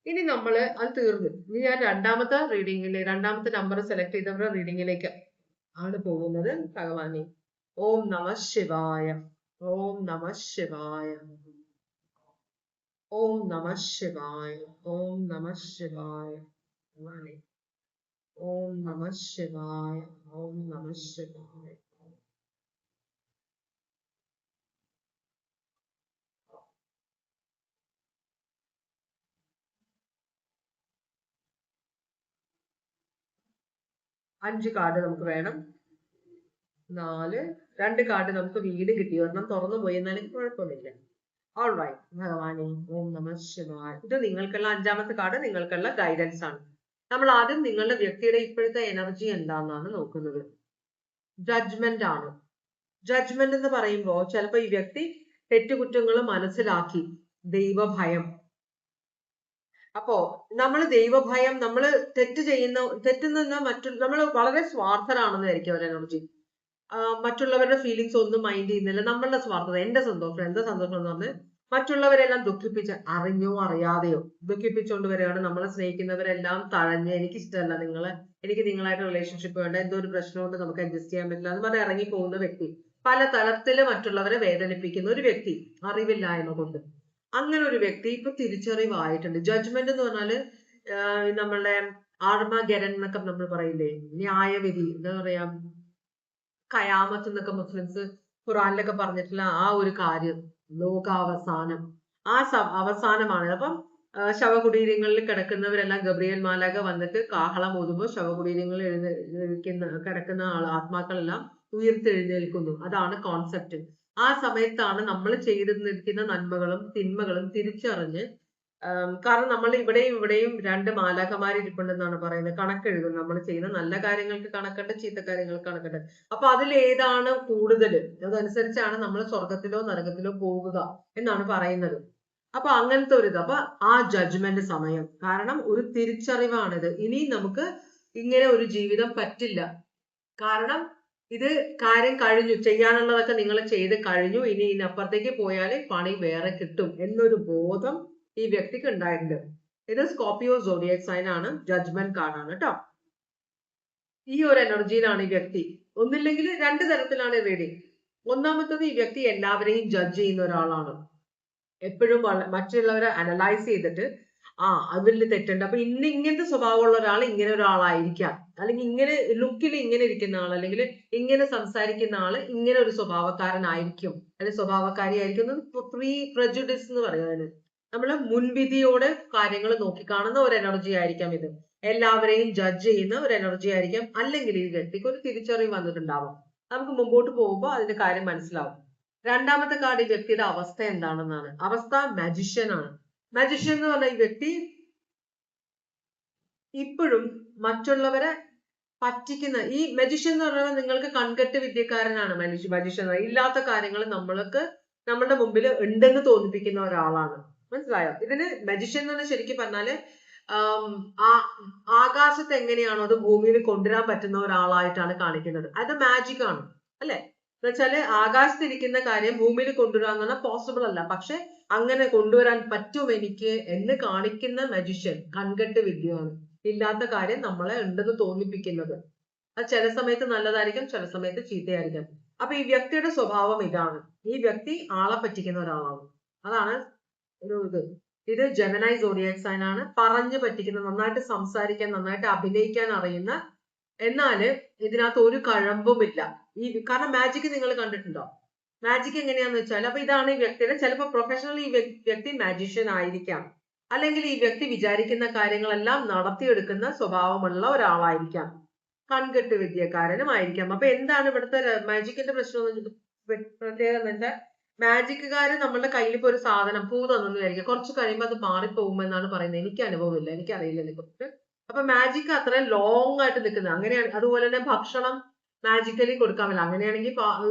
ഇനി നമ്മള് അത് തീർന്നു. ഇനി ഞാൻ രണ്ടാമത്തെ നമ്പർ സെലക്ട് ചെയ്തവരുടെ റീഡിങ്ങിലേക്ക് ആണ് പോകുന്നത്. ഭഗവാനെ, ഓം നമ ശിവായ, ഓം നമ ശിവായ, ഓം നമ ശിവായ, ഓം നമ ശിവായ, ഭഗവാനെ, ഓം നമ ശിവായ, ഓം നമ ശിവായ. അഞ്ച് കാർഡ് നമുക്ക് വേണം. 4, 2 കാർഡ് നമുക്ക് വീട് കിട്ടി, ഒരെണ്ണം തുറന്നു പോയി, എന്നാലും കുഴപ്പമില്ല. ഓൾറൈറ്റ്, ഭഗവാനെ, ഓം നമ ശിവായ. ഇത് നിങ്ങൾക്കുള്ള അഞ്ചാമത്തെ കാർഡ്, നിങ്ങൾക്കുള്ള ഗൈഡൻസ് ആണ്. നമ്മൾ ആദ്യം നിങ്ങളുടെ വ്യക്തിയുടെ ഇപ്പോഴത്തെ എനർജി എന്താണെന്നാണ് നോക്കുന്നത്. ജഡ്ജ്മെന്റ് ആണ്. ജഡ്ജ്മെന്റ് എന്ന് പറയുമ്പോൾ ചിലപ്പോൾ ഈ വ്യക്തി തെറ്റുകുറ്റങ്ങൾ മനസ്സിലാക്കി ദൈവഭയം. അപ്പോ നമ്മൾ ദൈവഭയം, നമ്മൾ തെറ്റുന്ന നമ്മൾ വളരെ സ്വാർത്ഥരാണെന്നായിരിക്കും ഒരു എനർജി. മറ്റുള്ളവരുടെ ഫീലിങ്സ് ഒന്നും മൈൻഡ് ചെയ്യുന്നില്ല. നമ്മളുടെ സ്വാർത്ഥത, എന്റെ സന്തോഷം എന്ന് പറഞ്ഞ് മറ്റുള്ളവരെല്ലാം അറിഞ്ഞോ അറിയാതെയോ ദുഃഖിപ്പിച്ചുകൊണ്ട് വരികയാണ്. നമ്മളെ സ്നേഹിക്കുന്നവരെല്ലാം തഴഞ്ഞ്, എനിക്കിഷ്ടമല്ല നിങ്ങളെ, എനിക്ക് നിങ്ങളായിട്ട് റിലേഷൻഷിപ്പ് വേണ്ട, എന്തോ ഒരു പ്രശ്നമുണ്ട്, നമുക്ക് അഡ്ജസ്റ്റ് ചെയ്യാൻ പറ്റില്ല എന്ന് പറഞ്ഞ് ഇറങ്ങി പോകുന്ന വ്യക്തി, പല തലത്തില് മറ്റുള്ളവരെ വേദനിപ്പിക്കുന്ന ഒരു വ്യക്തി, അറിവില്ലായ്മ കൊണ്ട്. അങ്ങനെ ഒരു വ്യക്തി ഇപ്പൊ തിരിച്ചറിവായിട്ടുണ്ട്. ജഡ്ജ്മെന്റ് എന്ന് പറഞ്ഞാല് നമ്മളുടെ ആർമഗെഡൻ എന്നൊക്കെ നമ്മൾ പറയില്ലേ, ന്യായവിധി, എന്താ പറയാ, ഖയാമത്ത് എന്നൊക്കെ മുസ്ലിംസ് ഖുറാനിലൊക്കെ പറഞ്ഞിട്ടുള്ള ആ ഒരു കാര്യം, ലോകാവസാനം, ആ അവസാനമാണ്. അപ്പം ശവകുടീരങ്ങളിൽ കിടക്കുന്നവരെല്ലാം ഗബ്രിയേൽ മാലാഖ വന്നിട്ട് കാഹളം ഊതുമ്പോൾ ശവകുടീരങ്ങളിൽ കിടക്കുന്ന ആത്മാക്കളെല്ലാം ഉയർത്തെഴുന്നേൽക്കുന്നു. അതാണ് കോൺസെപ്റ്റ്. ആ സമയത്താണ് നമ്മൾ ചെയ്തിരിക്കുന്ന നന്മകളും തിന്മകളും തിരിച്ചറിഞ്ഞ് കാരണം നമ്മൾ ഇവിടെയും രണ്ട് മാലാഖമാരിരിപ്പുണ്ടെന്നാണ് പറയുന്നത്. കണക്കെഴുതും. നമ്മൾ ചെയ്യുന്ന നല്ല കാര്യങ്ങൾക്ക് കണക്കുണ്ട്, ചീത്ത കാര്യങ്ങൾക്ക് കണക്കുണ്ട്. അപ്പൊ അതിൽ ഏതാണ് കൂടുതൽ, അതനുസരിച്ചാണ് നമ്മൾ സ്വർഗത്തിലോ നരകത്തിലോ പോവുക എന്നാണ് പറയുന്നത്. അപ്പൊ അങ്ങനത്തെ ഒരു ഇത്. അപ്പൊ ആ ജഡ്ജ്മെന്റ് സമയം, കാരണം ഒരു തിരിച്ചറിവാണിത്. ഇനി നമുക്ക് ഇങ്ങനെ ഒരു ജീവിതം പറ്റില്ല. കാരണം ഇത് കാര്യം കഴിഞ്ഞു, ചെയ്യാനുള്ളതൊക്കെ നിങ്ങൾ ചെയ്ത് കഴിഞ്ഞു, ഇനി ഇതിനപ്പുറത്തേക്ക് പോയാൽ പണി വേറെ കിട്ടും എന്നൊരു ബോധം ഈ വ്യക്തിക്ക് ഉണ്ടായിട്ടുണ്ട്. ഇത് സ്കോർപിയോ സോഡിയക് സൈൻ ആണ്, ജഡ്ജ്മെന്റ് കാർഡാണ് കേട്ടോ. ഈ ഒരു എനർജിയിലാണ് ഈ വ്യക്തി. ഒന്നില്ലെങ്കിൽ രണ്ട് തരത്തിലാണ് റീഡിങ്. ഒന്നാമത്തത്, ഈ വ്യക്തി എല്ലാവരെയും ജഡ്ജ് ചെയ്യുന്ന ഒരാളാണ്. എപ്പോഴും മറ്റുള്ളവരെ അനലൈസ് ചെയ്തിട്ട് അവരിൽ തെറ്റുണ്ട്, അപ്പൊ ഇങ്ങനത്തെ സ്വഭാവമുള്ള ഒരാൾ ഇങ്ങനെ ഒരാളായിരിക്കാം, അല്ലെങ്കിൽ ഇങ്ങനെ ലുക്കിൽ ഇങ്ങനെ ഇരിക്കുന്ന ആൾ, അല്ലെങ്കിൽ ഇങ്ങനെ സംസാരിക്കുന്ന ആള് ഇങ്ങനെ ഒരു സ്വഭാവക്കാരനായിരിക്കും, അല്ലെങ്കിൽ സ്വഭാവക്കാരിയായിരിക്കും. പ്രീ പ്രജുഡിസ് എന്ന് പറയുന്നത് നമ്മള് മുൻവിധിയോടെ കാര്യങ്ങൾ നോക്കിക്കാണുന്ന ഒരു എനർജി ആയിരിക്കാം ഇത്. എല്ലാവരെയും ജഡ്ജ് ചെയ്യുന്ന ഒരു എനർജി ആയിരിക്കാം. അല്ലെങ്കിൽ ഈ വ്യക്തിക്ക് ഒരു തിരിച്ചറിവ് വന്നിട്ടുണ്ടാവാം. നമുക്ക് മുമ്പോട്ട് പോകുമ്പോൾ അതിന്റെ കാര്യം മനസ്സിലാവും. രണ്ടാമത്തെ കാർഡ് ഈ വ്യക്തിയുടെ അവസ്ഥ എന്താണെന്നാണ്. അവസ്ഥ മാജിഷ്യൻ ആണ്. മാജിഷ്യൻ എന്ന് പറഞ്ഞ ഈ വ്യക്തി ഇപ്പോഴും മറ്റുള്ളവരെ പറ്റിക്കുന്ന, ഈ മജിഷ്യൻ എന്ന് പറഞ്ഞാൽ നിങ്ങൾക്ക് കൺകെട്ട് വിദ്യക്കാരനാണ്. മജിഷ്യൻ ഇല്ലാത്ത കാര്യങ്ങൾ നമ്മളുടെ മുമ്പിൽ ഉണ്ടെന്ന് തോന്നിപ്പിക്കുന്ന ഒരാളാണ്. മനസ്സിലായോ? ഇതിന് മജിഷ്യൻ എന്ന് പറഞ്ഞാൽ ശരിക്കും പറഞ്ഞാല് ആകാശത്ത് എങ്ങനെയാണോ അത് ഭൂമിയിൽ കൊണ്ടുവരാൻ പറ്റുന്ന ഒരാളായിട്ടാണ് കാണിക്കുന്നത്. അത് മാജിക് ആണ്, അല്ലെ? എന്ന് വെച്ചാല് ആകാശത്തിരിക്കുന്ന കാര്യം ഭൂമിയിൽ കൊണ്ടുവരാന്ന് പറഞ്ഞാൽ പോസിബിൾ അല്ല, പക്ഷെ അങ്ങനെ കൊണ്ടുവരാൻ പറ്റും എനിക്ക് എന്ന് കാണിക്കുന്ന മജിഷ്യൻ കൺകെട്ട് വിദ്യയാണ്. ഇല്ലാത്ത കാര്യം നമ്മളെ ഉണ്ടെന്ന് തോന്നിപ്പിക്കുന്നത്. അത് ചില സമയത്ത് നല്ലതായിരിക്കും, ചില സമയത്ത് ചീത്തയായിരിക്കും. അപ്പൊ ഈ വ്യക്തിയുടെ സ്വഭാവം ഇതാണ്. ഈ വ്യക്തി ആളെ പറ്റിക്കുന്ന ഒരാളാണ്. അതാണ് ഒരു ഇത് ജെമിനി സോഡിയാക് സൈൻ ആണ്. പറഞ്ഞു പറ്റിക്കുന്ന, നന്നായിട്ട് സംസാരിക്കാൻ, നന്നായിട്ട് അഭിനയിക്കാൻ അറിയുന്ന, എന്നാല് ഇതിനകത്ത് ഒരു കഴമ്പുമില്ല. കാരണം മാജിക് നിങ്ങൾ കണ്ടിട്ടുണ്ടോ? മാജിക് എങ്ങനെയാന്ന് വെച്ചാൽ, അപ്പൊ ഇതാണ് ഈ വ്യക്തിയുടെ, ചിലപ്പോൾ പ്രൊഫഷണൽ ഈ വ്യക്തി മാജിഷ്യൻ ആയിരിക്കാം, അല്ലെങ്കിൽ ഈ വ്യക്തി വിചാരിക്കുന്ന കാര്യങ്ങളെല്ലാം നടത്തിയെടുക്കുന്ന സ്വഭാവമുള്ള ഒരാളായിരിക്കാം, കൺകെട്ട് വിദ്യക്കാരനും ആയിരിക്കാം. അപ്പൊ എന്താണ് ഇവിടുത്തെ മാജിക്കിന്റെ പ്രശ്നം? പ്രത്യേകത എന്ന് വെച്ചാൽ, മാജിക്കുകാര് നമ്മളുടെ കയ്യിൽ ഇപ്പൊ ഒരു സാധനം പൂ തന്നു വിചാരിക്കുക, കുറച്ച് കഴിയുമ്പോൾ അത് മാറിപ്പോകുമെന്നാണ് പറയുന്നത്. എനിക്ക് അനുഭവമില്ല, എനിക്കറിയില്ല ഇതിനെ കുറിച്ച്. അപ്പൊ മാജിക് അത്രയും ലോങ് ആയിട്ട് നിൽക്കുന്നത് അങ്ങനെയാണ്. അതുപോലെ തന്നെ ഭക്ഷണം മാജിക്കലി കൊടുക്കാൻ പറ്റില്ല. അങ്ങനെയാണെങ്കിൽ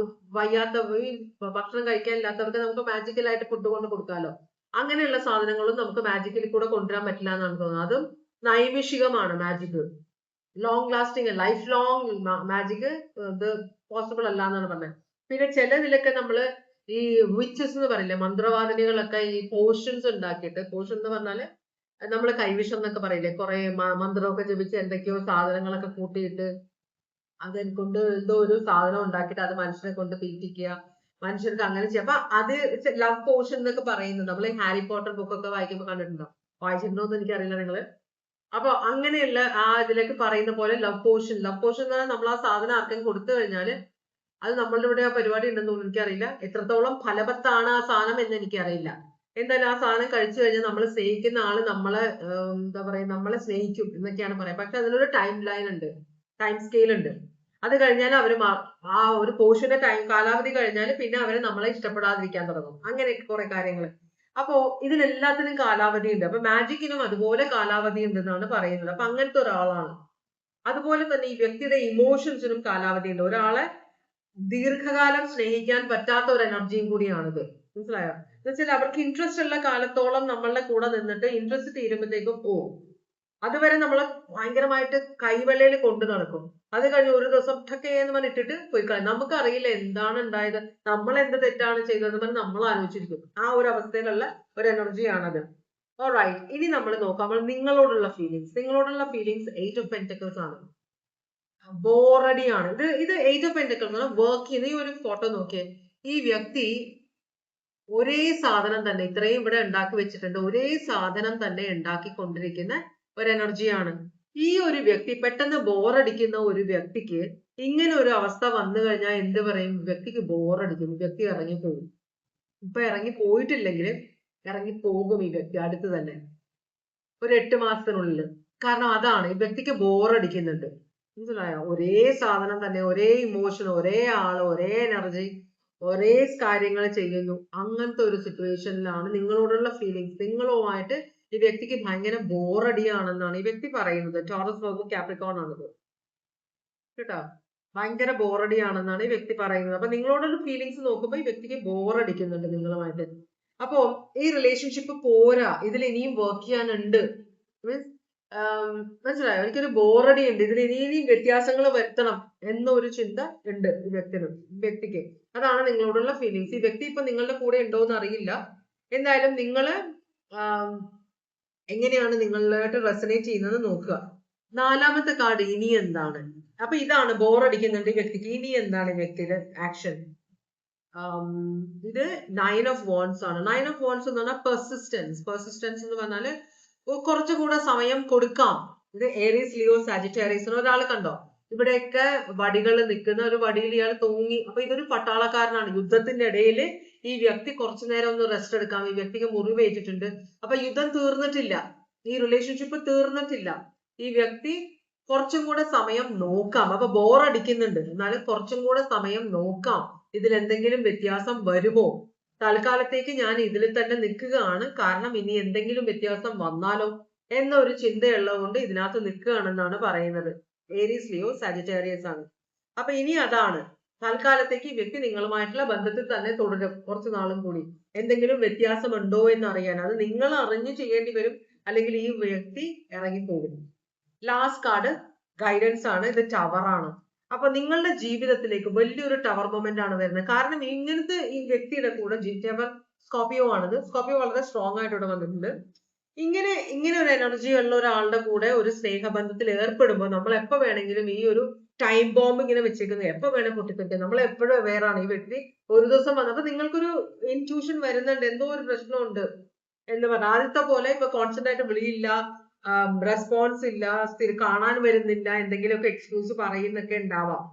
വയ്യാത്ത ഭക്ഷണം കഴിക്കാനില്ലാത്തവർക്ക് നമുക്ക് മാജിക്കലായിട്ട് ഫുഡ് കൊണ്ട് കൊടുക്കാമല്ലോ. അങ്ങനെയുള്ള സാധനങ്ങളും നമുക്ക് മാജിക്കലി കൂടെ കൊണ്ടുവരാൻ പറ്റില്ല എന്നാണ് തോന്നുന്നത്. അതും നൈമിഷികമാണ് magic. Long lasting, life long magic ഇത് പോസിബിൾ അല്ല എന്നാണ് പറഞ്ഞത്. പിന്നെ ചിലതിലൊക്കെ നമ്മള് ഈ വിച്ചസ് എന്ന് പറയില്ലേ, മന്ത്രവാദിനികളൊക്കെ ഈ പോഷൻസ് ഉണ്ടാക്കിയിട്ട്, പോഷൻ എന്ന് പറഞ്ഞാല് നമ്മള് കൈവിഷം എന്നൊക്കെ പറയില്ലേ, കുറെ മന്ത്രമൊക്കെ ജപിച്ച് എന്തൊക്കെയോ സാധനങ്ങളൊക്കെ കൂട്ടിയിട്ട് കൊണ്ട് എന്തോ ഒരു സാധനം ഉണ്ടാക്കിയിട്ട് അത് മനുഷ്യനെ കൊണ്ട് തീറ്റിക്കുക, മനുഷ്യർക്ക് അങ്ങനെ ചെയ്യാം. അപ്പൊ അത് ലവ് പോഷൻ എന്നൊക്കെ പറയുന്നത് നമ്മൾ ഹാരി പോട്ടർ ബുക്കൊക്കെ വായിക്കുമ്പോൾ കണ്ടിട്ടുണ്ടോ? വായിച്ചിട്ടുണ്ടോ എന്ന് എനിക്കറിയില്ല നിങ്ങള്. അപ്പൊ അങ്ങനെയുള്ള ഇതിലേക്ക് പറയുന്ന പോലെ ലവ് പോഷൻ എന്ന് പറഞ്ഞാൽ നമ്മൾ ആ സാധനം ആർക്കും കൊടുത്തു കഴിഞ്ഞാല് അത് നമ്മളുടെ ഇവിടെ ആ പരിപാടി ഉണ്ടെന്ന് എനിക്കറിയില്ല. എത്രത്തോളം ഫലവത്താണ് ആ സാധനം എന്ന് എനിക്കറിയില്ല. എന്തായാലും ആ സാധനം കഴിച്ചു കഴിഞ്ഞാൽ നമ്മൾ സ്നേഹിക്കുന്ന ആള് നമ്മളെ എന്താ പറയാ, നമ്മളെ സ്നേഹിക്കും എന്നൊക്കെയാണ് പറയാം. പക്ഷെ അതിനൊരു ടൈം ലൈൻ ഉണ്ട്, ടൈം സ്കെയിൽ ഉണ്ട്. അത് കഴിഞ്ഞാൽ അവര് ആ ഒരു പോഷന്റെ കാലാവധി കഴിഞ്ഞാൽ പിന്നെ അവര് നമ്മളെ ഇഷ്ടപ്പെടാതിരിക്കാൻ തുടങ്ങും. അങ്ങനെയൊക്കെ കുറെ കാര്യങ്ങൾ. അപ്പോ ഇതിനെല്ലാത്തിനും കാലാവധി ഉണ്ട്. അപ്പൊ മാജിക്കിനും അതുപോലെ കാലാവധി ഉണ്ടെന്നാണ് പറയുന്നത്. അപ്പൊ അങ്ങനത്തെ ഒരാളാണ്. അതുപോലെ തന്നെ ഈ വ്യക്തിയുടെ ഇമോഷൻസിനും കാലാവധി ഉണ്ട്. ഒരാളെ ദീർഘകാലം സ്നേഹിക്കാൻ പറ്റാത്ത ഒരു എനർജിയും കൂടിയാണിത്. മനസ്സിലായോ? എന്ന് വെച്ചാൽ അവർക്ക് ഇൻട്രസ്റ്റ് ഉള്ള കാലത്തോളം നമ്മളുടെ കൂടെ നിന്നിട്ട് ഇൻട്രസ്റ്റ് തീരുമ്പോഴത്തേക്കും പോകും. അതുവരെ നമ്മള് ഭയങ്കരമായിട്ട് കൈവെള്ളയിൽ കൊണ്ടു നടക്കും. അത് കഴിഞ്ഞ് ഒരു ദിവസം എന്ന് പറഞ്ഞിട്ടിട്ട് പോയി കളയും. നമുക്കറിയില്ല എന്താണ് ഉണ്ടായത്, നമ്മൾ എന്ത് തെറ്റാണ് ചെയ്തതെന്ന് പറഞ്ഞ് നമ്മൾ ആലോചിച്ചിരിക്കും. ആ ഒരു അവസ്ഥയിലുള്ള ഒരു എനർജിയാണത്. ഓൾറൈറ്റ്, ഇനി നമ്മൾ നോക്കാം നിങ്ങളോടുള്ള ഫീലിങ്സ് 8 of Pentacles ആണ്. ബോറടിയാണ്. ഇത് 8 of Pentacles വർക്ക് ചെയ്യുന്ന ഈ ഒരു ഫോട്ടോ നോക്കിയേ. ഈ വ്യക്തി ഒരേ സാധനം തന്നെ ഇത്രയും ഇവിടെ ഉണ്ടാക്കി വെച്ചിട്ടുണ്ട്. ഒരേ സാധനം തന്നെ ഉണ്ടാക്കിക്കൊണ്ടിരിക്കുന്ന ഒരു എനർജിയാണ്. ഈ ഒരു വ്യക്തി പെട്ടെന്ന് ബോറടിക്കുന്ന ഒരു വ്യക്തിക്ക് ഇങ്ങനെ ഒരു അവസ്ഥ വന്നു കഴിഞ്ഞാൽ എന്ത് പറയും? വ്യക്തിക്ക് ബോറടിക്കും, വ്യക്തി ഇറങ്ങിപ്പോകും. ഇപ്പൊ ഇറങ്ങി പോയിട്ടില്ലെങ്കിൽ ഇറങ്ങിപ്പോകും ഈ വ്യക്തി അടുത്ത് തന്നെ, ഒരു 8 മാസത്തിനുള്ളിൽ. കാരണം അതാണ്, ഈ വ്യക്തിക്ക് ബോറടിക്കുന്നുണ്ട്. മനസ്സിലായോ? ഒരേ സാധനം തന്നെ, ഒരേ ഇമോഷൻ, ഒരേ ആള്, ഒരേ എനർജി, ഒരേ കാര്യങ്ങൾ ചെയ്യുന്നു. അങ്ങനത്തെ ഒരു സിറ്റുവേഷനിലാണ് നിങ്ങളോടുള്ള ഫീലിങ്സ്. നിങ്ങളുമായിട്ട് ഈ വ്യക്തിക്ക് ഭയങ്കര ബോറടിയാണെന്നാണ് ഈ വ്യക്തി പറയുന്നത്. ടോറസ് വെർഗോ കാപ്രിക്കോൺ ആണത് കേട്ടോ. ഭയങ്കര ബോറടിയാണെന്നാണ് ഈ വ്യക്തി പറയുന്നത്. അപ്പൊ നിങ്ങളോടുള്ള ഫീലിങ്സ് നോക്കുമ്പോൾ ഈ വ്യക്തിക്ക് ബോറടിക്കുന്നുണ്ട് നിങ്ങളുമായിട്ട്. അപ്പോ ഈ റിലേഷൻഷിപ്പ് പോരാ, ഇതിൽ ഇനിയും വർക്ക് ചെയ്യാനുണ്ട്. മീൻസ് മനസ്സിലായോ? എനിക്കൊരു ബോറടി ഉണ്ട്, ഇതിൽ ഇനിയും വ്യത്യാസങ്ങൾ വരുത്തണം എന്നൊരു ചിന്ത ഉണ്ട് ഈ വ്യക്തിക്ക്. അതാണ് നിങ്ങളോടുള്ള ഫീലിങ്സ്. ഈ വ്യക്തി ഇപ്പൊ നിങ്ങളുടെ കൂടെ ഉണ്ടോ എന്ന് അറിയില്ല. എന്തായാലും നിങ്ങള് എങ്ങനെയാണ് നിങ്ങളായിട്ട് റെസനേറ്റ് ചെയ്യുന്നത് നോക്കുക. നാലാമത്തെ കാർഡ് ഇനി എന്താണ്. അപ്പൊ ഇതാണ് ബോറടിക്കുന്നുണ്ട് ഈ വ്യക്തിക്ക്. ഇനി എന്താണ് ഈ വ്യക്തിയുടെ ആക്ഷൻ. ഇത് 9 of Wands ആണ്. 9 of Wands എന്ന് പറഞ്ഞാൽ പെർസിസ്റ്റൻസ് എന്ന് പറഞ്ഞാല് കുറച്ചുകൂടെ സമയം കൊടുക്കാം. ഇത് ഏരീസ്, ലിയോ, സാജിറ്റേറിയസ്. ഒരാൾ കണ്ടോ ഇവിടെയൊക്കെ വടികൾ നിൽക്കുന്ന ഒരു വടിയിൽ ഇയാൾ തൂങ്ങി. അപ്പൊ ഇതൊരു പട്ടാളക്കാരനാണ്. യുദ്ധത്തിന്റെ ഇടയിൽ ഈ വ്യക്തി കുറച്ചു നേരം ഒന്ന് റെസ്റ്റ് എടുക്കാം. ഈ വ്യക്തിക്ക് മുറിവേറ്റിട്ടുണ്ട്. അപ്പൊ യുദ്ധം തീർന്നിട്ടില്ല, ഈ റിലേഷൻഷിപ്പ് തീർന്നിട്ടില്ല. ഈ വ്യക്തി കുറച്ചും കൂടെ സമയം നോക്കാം. അപ്പൊ ബോറടിക്കുന്നുണ്ട്, എന്നാലും കുറച്ചും കൂടെ സമയം നോക്കാം. ഇതിൽ എന്തെങ്കിലും വ്യത്യാസം വരുമോ? തൽക്കാലത്തേക്ക് ഞാൻ ഇതിൽ തന്നെ നിൽക്കുകയാണ്, കാരണം ഇനി എന്തെങ്കിലും വ്യത്യാസം വന്നാലോ എന്നൊരു ചിന്തയുള്ളത് കൊണ്ട് ഇതിനകത്ത് നിൽക്കുകയാണെന്നാണ് പറയുന്നത്. ഏരീസ്, ലിയോ, സാജിറ്റേറിയസ് ആണ്. അപ്പൊ ഇനി അതാണ്, തൽക്കാലത്തേക്ക് ഈ വ്യക്തി നിങ്ങളുമായിട്ടുള്ള ബന്ധത്തിൽ തന്നെ തുടരും കുറച്ചു നാളും കൂടി. എന്തെങ്കിലും വ്യത്യാസമുണ്ടോ എന്ന് അറിയാൻ അത് നിങ്ങൾ അറിഞ്ഞു ചെയ്യേണ്ടി വരും, അല്ലെങ്കിൽ ഈ വ്യക്തി ഇറങ്ങിപ്പോകും. ലാസ്റ്റ് കാർഡ് ഗൈഡൻസ് ആണ്. ഇത് ടവർ ആണ്. അപ്പൊ നിങ്ങളുടെ ജീവിതത്തിലേക്ക് വലിയൊരു ടവർ മൊമെന്റ് ആണ് വരുന്നത്. കാരണം ഇങ്ങനത്തെ ഈ വ്യക്തിയുടെ കൂടെ ടവർ സ്കോർപിയോ ആണിത്. സ്കോർപിയോ വളരെ സ്ട്രോങ് ആയിട്ട് ഇവിടെ വന്നിട്ടുണ്ട്. ഇങ്ങനെ ഒരു എനർജി ഉള്ള ഒരാളുടെ കൂടെ ഒരു സ്നേഹബന്ധത്തിൽ ഏർപ്പെടുമ്പോൾ നമ്മൾ എപ്പോ വേണമെങ്കിലും ഈ ഒരു ടൈം ബോംബ് ഇങ്ങനെ വെച്ചേക്കുന്നത് എപ്പോ വേണേ പൊട്ടിത്തെറിക്കാം. നമ്മൾ എപ്പോഴും അവെയറാണ്. ഈ വ്യക്തി ഒരു ദിവസം വന്നപ്പോ നിങ്ങൾക്കൊരു ഇൻറ്റ്യൂഷൻ വരുന്നുണ്ട്, എന്തോ ഒരു പ്രശ്നമുണ്ട് എന്ന് പറഞ്ഞാൽ. ആദ്യത്തെ പോലെ ഇപ്പൊ കോൺസ്റ്റന്റ് ആയിട്ട് വിളിയില്ല, റെസ്പോൺസ് ഇല്ല, കാണാൻ വരുന്നില്ല, എന്തെങ്കിലുമൊക്കെ എക്സ്ക്യൂസ് പറയുന്നൊക്കെ ഉണ്ടാവാം.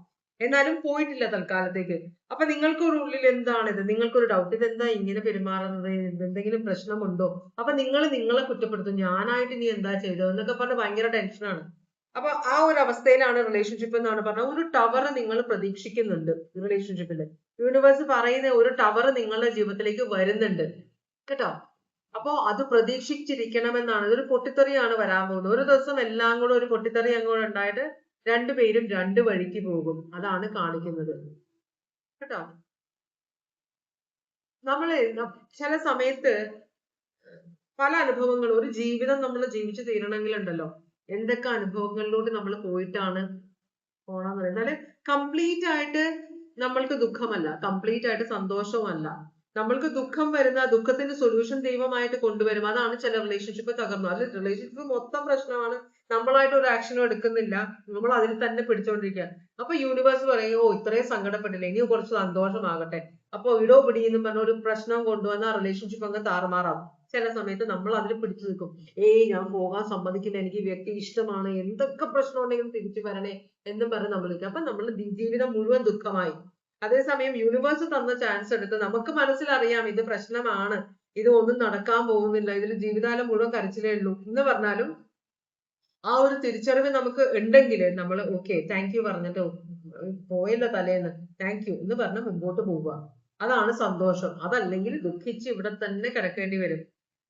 എന്നാലും പോയിട്ടില്ല തൽക്കാലത്തേക്ക്. അപ്പൊ നിങ്ങൾക്കൊരു ഉള്ളിൽ എന്താണിത്, നിങ്ങൾക്കൊരു ഡൗട്ട്, ഇതെന്താ ഇങ്ങനെ പെരുമാറുന്നത്, എന്തെങ്കിലും പ്രശ്നമുണ്ടോ? അപ്പൊ നിങ്ങളെ കുറ്റപ്പെടുത്തും, ഞാനായിട്ട് നീ എന്താ ചെയ്തോ എന്നൊക്കെ പറഞ്ഞ് ഭയങ്കര ടെൻഷനാണ്. അപ്പൊ ആ ഒരു അവസ്ഥയിലാണ് റിലേഷൻഷിപ്പ് എന്നാണ് പറഞ്ഞത്. ഒരു ടവർ നിങ്ങൾ പ്രതീക്ഷിക്കുന്നുണ്ട് റിലേഷൻഷിപ്പില്. യൂണിവേഴ്സ് പറയുന്ന ഒരു ടവർ നിങ്ങളുടെ ജീവിതത്തിലേക്ക് വരുന്നുണ്ട് കേട്ടോ. അപ്പോ അത് പ്രതീക്ഷിച്ചിരിക്കണമെന്നാണ്. ഇതൊരു പൊട്ടിത്തെറിയാണ് വരാൻ പോകുന്നത്. ഒരു ദിവസം എല്ലാം കൂടെ ഒരു പൊട്ടിത്തെറി അങ്ങോട്ട് ഉണ്ടായിട്ട് രണ്ടുപേരും രണ്ട് വഴിക്ക് പോകും. അതാണ് കാണിക്കുന്നത് കേട്ടോ. നമ്മള് ചില സമയത്ത് പല അനുഭവങ്ങളും, ഒരു ജീവിതം നമ്മൾ ജീവിച്ചു തീരണമെങ്കിൽ ഉണ്ടല്ലോ, എന്തൊക്കെ അനുഭവങ്ങളിലൂടെ നമ്മൾ പോയിട്ടാണ് പോണെന്ന് പറയുന്നത്. എന്നാല് കംപ്ലീറ്റ് ആയിട്ട് നമ്മൾക്ക് ദുഃഖമല്ല, കംപ്ലീറ്റ് ആയിട്ട് സന്തോഷവുമല്ല. നമ്മൾക്ക് ദുഃഖം വരുന്ന ദുഃഖത്തിന്റെ സൊല്യൂഷൻ ദൈവമായിട്ട് കൊണ്ടുവരും. അതാണ് ചില റിലേഷൻഷിപ്പ് തകർന്നു. അത് റിലേഷൻഷിപ്പ് മൊത്തം പ്രശ്നമാണ്, നമ്മളായിട്ട് ഒരു ആക്ഷനും എടുക്കുന്നില്ല, നമ്മൾ അതിൽ തന്നെ പിടിച്ചോണ്ടിരിക്കുക. അപ്പൊ യൂണിവേഴ്സ് പറയും, ഓ ഇത്രയും സങ്കടപ്പെട്ടില്ല, ഇനി കുറച്ച് സന്തോഷമാകട്ടെ. അപ്പൊ ഇടോ പിടിയെന്നും പറഞ്ഞ ഒരു പ്രശ്നം കൊണ്ടുവന്ന ആ റിലേഷൻഷിപ്പ് അങ്ങ് താറുമാറാവും. ചില സമയത്ത് നമ്മൾ അതിൽ പിടിച്ചു നിൽക്കും. ഞാൻ പോകാൻ സമ്മതിക്കില്ല, എനിക്ക് ഈ വ്യക്തി ഇഷ്ടമാണ്, എന്തൊക്കെ പ്രശ്നം ഉണ്ടെങ്കിലും തിരിച്ചു വരണേ എന്നും പറഞ്ഞ് നമ്മൾ നിൽക്കും. അപ്പൊ നമ്മൾ ജീവിതം മുഴുവൻ ദുഃഖമായി. അതേസമയം യൂണിവേഴ്സ് തന്ന ചാൻസ് എടുത്ത് നമുക്ക് മനസ്സിലറിയാം ഇത് പ്രശ്നമാണ്, ഇത് ഒന്നും നടക്കാൻ പോകുന്നില്ല, ഇതിൽ ജീവിതകാലം മുഴുവൻ കരച്ചിലേ ഉള്ളൂ എന്ന് പറഞ്ഞാലും ആ ഒരു തിരിച്ചറിവ് നമുക്ക് ഉണ്ടെങ്കിൽ നമ്മൾ ഓക്കെ താങ്ക് യു പറഞ്ഞിട്ട് പോയല്ലോ തലേന്ന്, താങ്ക് യു എന്ന് പറഞ്ഞ് മുമ്പോട്ട് പോവുക. അതാണ് സന്തോഷം. അതല്ലെങ്കിൽ ദുഃഖിച്ച് ഇവിടെ തന്നെ കിടക്കേണ്ടി വരും.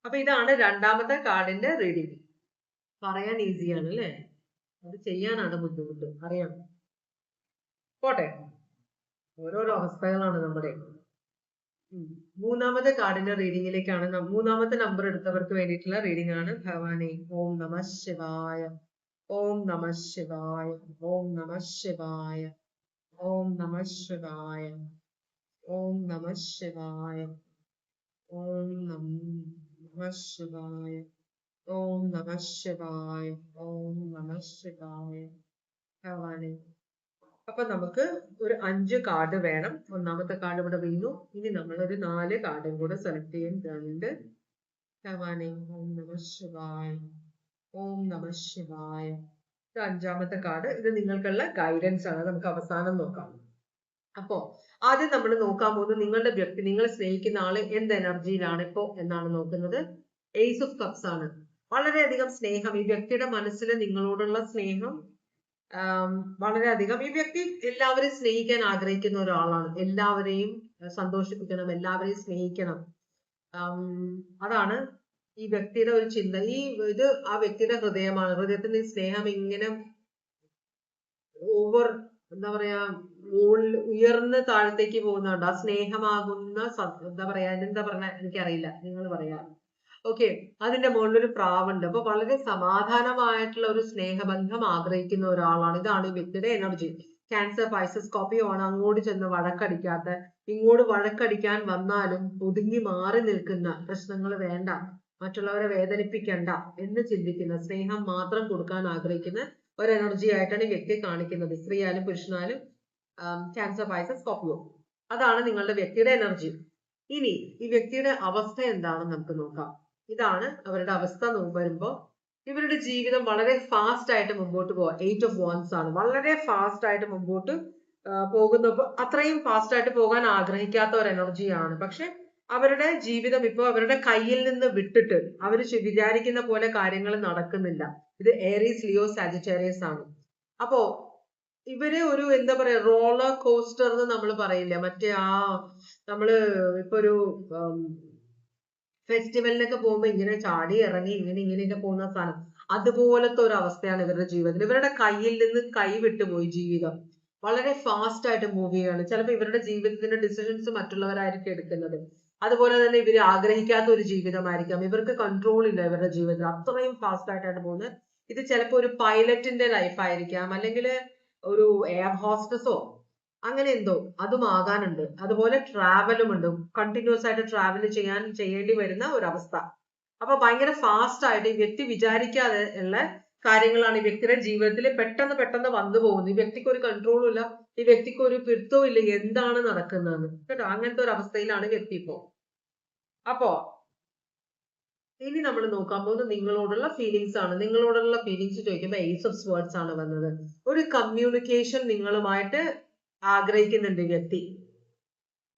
അപ്പൊ ഇതാണ് രണ്ടാമത്തെ കാർഡിന്റെ റീഡിങ്. പറയാൻ ഈസിയാണ് അല്ലേ, അത് ചെയ്യാനാണ് ബുദ്ധിമുട്ട്, അറിയാം. പോട്ടെ, ഓരോരോ അവസ്ഥകളാണ് നമ്മുടെ. മൂന്നാമത്തെ കാർഡിന്റെ റീഡിങ്ങിലേക്കാണ്. മൂന്നാമത്തെ നമ്പർ എടുത്തവർക്ക് വേണ്ടിയിട്ടുള്ള റീഡിംഗ് ആണ്. ഭവാനി. ഓം നമ ശിവായ, ഓം നമ ശിവായ, ഓം നമ ശിവായ, ഓം നമ ശിവായ, ഓം നമ ശിവായ, ഓം നമ ശിവായ, ഓം നമ ശിവായ, ഓം നമ ശിവായ. ഭവാനി. അപ്പൊ നമുക്ക് ഒരു 5 കാർഡ് വേണം. ഒന്നാമത്തെ കാർഡ് ഇവിടെ വീണു. ഇനി നമ്മൾ ഒരു 4 കാർഡും കൂടെ സെലക്ട് ചെയ്യുന്നുണ്ട്. ഭവാനി. ഓം നമ ശിവായ, ഓം നമ ശിവായ. ഇത് 5ാമത്തെ കാർഡ്. ഇത് നിങ്ങൾക്കുള്ള ഗൈഡൻസ് ആണ്. നമുക്ക് അവസാനം നോക്കാം. അപ്പോ ആദ്യം നമ്മൾ നോക്കാൻ പോകുന്നത് നിങ്ങളുടെ വ്യക്തി, നിങ്ങൾ സ്നേഹിക്കുന്ന ആള് എന്ത് എനർജിയിലാണ് ഇപ്പോ എന്നാണ് നോക്കുന്നത്. ഏസ് ഓഫ് കപ്സ് ആണ്. വളരെയധികം സ്നേഹം, ഈ വ്യക്തിയുടെ മനസ്സിൽ നിങ്ങളോടുള്ള സ്നേഹം വളരെയധികം. ഈ വ്യക്തി എല്ലാവരെയും സ്നേഹിക്കാൻ ആഗ്രഹിക്കുന്ന ഒരാളാണ്. എല്ലാവരെയും സന്തോഷിപ്പിക്കണം, എല്ലാവരെയും സ്നേഹിക്കണം. അതാണ് ഈ വ്യക്തിയുടെ ഒരു ചിന്ത. ഇത് ആ വ്യക്തിയുടെ ഹൃദയമാണ്. ഹൃദയത്തിൽ ഈ സ്നേഹം ഇങ്ങനെ ഓവർ എന്താ പറയാ ഉയർന്ന് താഴത്തേക്ക് പോകുന്നുണ്ട്. ആ സ്നേഹമാകുന്ന എന്താ പറയാ എനിക്കറിയില്ല, നിങ്ങൾ പറയാ. ഓക്കെ, അതിന്റെ മുകളിലൊരു പ്രാവുണ്ട്. അപ്പൊ വളരെ സമാധാനമായിട്ടുള്ള ഒരു സ്നേഹബന്ധം ആഗ്രഹിക്കുന്ന ഒരാളാണ്. ഇതാണ് ഈ വ്യക്തിയുടെ എനർജി. ക്യാൻസർ, പൈസസ്, സ്കോർപ്പിയോ ആണ്. അങ്ങോട്ട് ചെന്ന് വഴക്കടിക്കാത്ത, ഇങ്ങോട്ട് വഴക്കടിക്കാൻ വന്നാലും ഒതുങ്ങി മാറി നിൽക്കുന്ന, പ്രശ്നങ്ങൾ വേണ്ട, മറ്റുള്ളവരെ വേദനിപ്പിക്കണ്ട എന്ന് ചിന്തിക്കുന്ന, സ്നേഹം മാത്രം കൊടുക്കാൻ ആഗ്രഹിക്കുന്ന ഒരു എനർജി ആയിട്ടാണ് ഈ വ്യക്തിയെ കാണിക്കുന്നത്. സ്ത്രീയായാലും പുരുഷനായാലും ക്യാൻസർ, പൈസസ്, സ്കോർപ്പിയോ, അതാണ് നിങ്ങളുടെ വ്യക്തിയുടെ എനർജി. ഇനി ഈ വ്യക്തിയുടെ അവസ്ഥ എന്താണെന്ന് നമുക്ക് നോക്കാം. ഇതാണ് അവരുടെ അവസ്ഥ വരുമ്പോ ഇവരുടെ ജീവിതം വളരെ ഫാസ്റ്റ് ആയിട്ട് മുമ്പോട്ട് പോവാം. 8 of Wands ആണ്. വളരെ ഫാസ്റ്റ് ആയിട്ട് മുമ്പോട്ട് പോകുന്നപ്പോ അത്രയും ഫാസ്റ്റ് ആയിട്ട് പോകാൻ ആഗ്രഹിക്കാത്ത ഒരു എനർജിയാണ്. പക്ഷെ അവരുടെ ജീവിതം ഇപ്പൊ അവരുടെ കയ്യിൽ നിന്ന് വിട്ടിട്ട് അവര് വിചാരിക്കുന്ന പോലെ കാര്യങ്ങൾ നടക്കുന്നില്ല. ഇത് ഏരീസ്, ലിയോ, സാജിറ്റേറിയസ് ആണ്. അപ്പോ ഇവര് ഒരു എന്താ പറയാ റോളർ കോസ്റ്റർ എന്ന് നമ്മൾ പറയില്ല, മറ്റേ നമ്മള് ഇപ്പൊ ഒരു ഫെസ്റ്റിവലിനൊക്കെ പോകുമ്പോ ഇങ്ങനെ ചാടി ഇറങ്ങി ഇങ്ങനെയൊക്കെ പോകുന്ന സാധനം, അതുപോലത്തെ ഒരു അവസ്ഥയാണ് ഇവരുടെ ജീവിതത്തിൽ. ഇവരുടെ കയ്യിൽ നിന്ന് കൈ വിട്ടുപോയി ജീവിതം. വളരെ ഫാസ്റ്റ് ആയിട്ട് മൂവ് ചെയ്യാണ്. ചിലപ്പോൾ ഇവരുടെ ജീവിതത്തിന്റെ ഡിസിഷൻസ് മറ്റുള്ളവരായിരിക്കും എടുക്കുന്നത്. അതുപോലെ തന്നെ ഇവർ ആഗ്രഹിക്കാത്ത ഒരു ജീവിതമായിരിക്കാം. ഇവർക്ക് കൺട്രോൾ ഇല്ല ഇവരുടെ ജീവിതത്തിൽ, അത്രയും ഫാസ്റ്റ് ആയിട്ടാണ് പോകുന്നത്. ഇത് ചിലപ്പോൾ ഒരു പൈലറ്റിന്റെ ലൈഫ് ആയിരിക്കാം, അല്ലെങ്കിൽ ഒരു എയർ ഹോസ്റ്റസോ അങ്ങനെ എന്തോ അതും ആകാനുണ്ട്. അതുപോലെ ട്രാവലും ഉണ്ട്, കണ്ടിന്യൂസ് ആയിട്ട് ട്രാവൽ ചെയ്യേണ്ടി വരുന്ന ഒരവസ്ഥ. അപ്പൊ ഭയങ്കര ഫാസ്റ്റ് ആയിട്ട് ഈ വ്യക്തി വിചാരിക്കാതെ ഉള്ള കാര്യങ്ങളാണ് ഈ വ്യക്തിയുടെ ജീവിതത്തിൽ പെട്ടെന്ന് വന്നു പോകുന്നത്. ഈ വ്യക്തിക്ക് ഒരു കൺട്രോളും ഇല്ല, ഈ വ്യക്തിക്ക് ഒരു പിടുത്തവും ഇല്ല എന്താണ് നടക്കുന്നതെന്ന് കേട്ടോ. അങ്ങനത്തെ ഒരു അവസ്ഥയിലാണ് വ്യക്തി ഇപ്പോ. അപ്പോ ഇനി നമ്മൾ നോക്കാൻ പോകുന്നത് നിങ്ങളോടുള്ള ഫീലിങ്സ് ആണ്. നിങ്ങളോടുള്ള ഫീലിങ്സ് ചോദിക്കുമ്പോൾ ഏസ് ഓഫ് സ്വേർഡ്സ് ആണ് വന്നത്. ഒരു കമ്മ്യൂണിക്കേഷൻ നിങ്ങളുമായിട്ട് ആഗ്രഹിക്കുന്നുണ്ട് വ്യക്തി.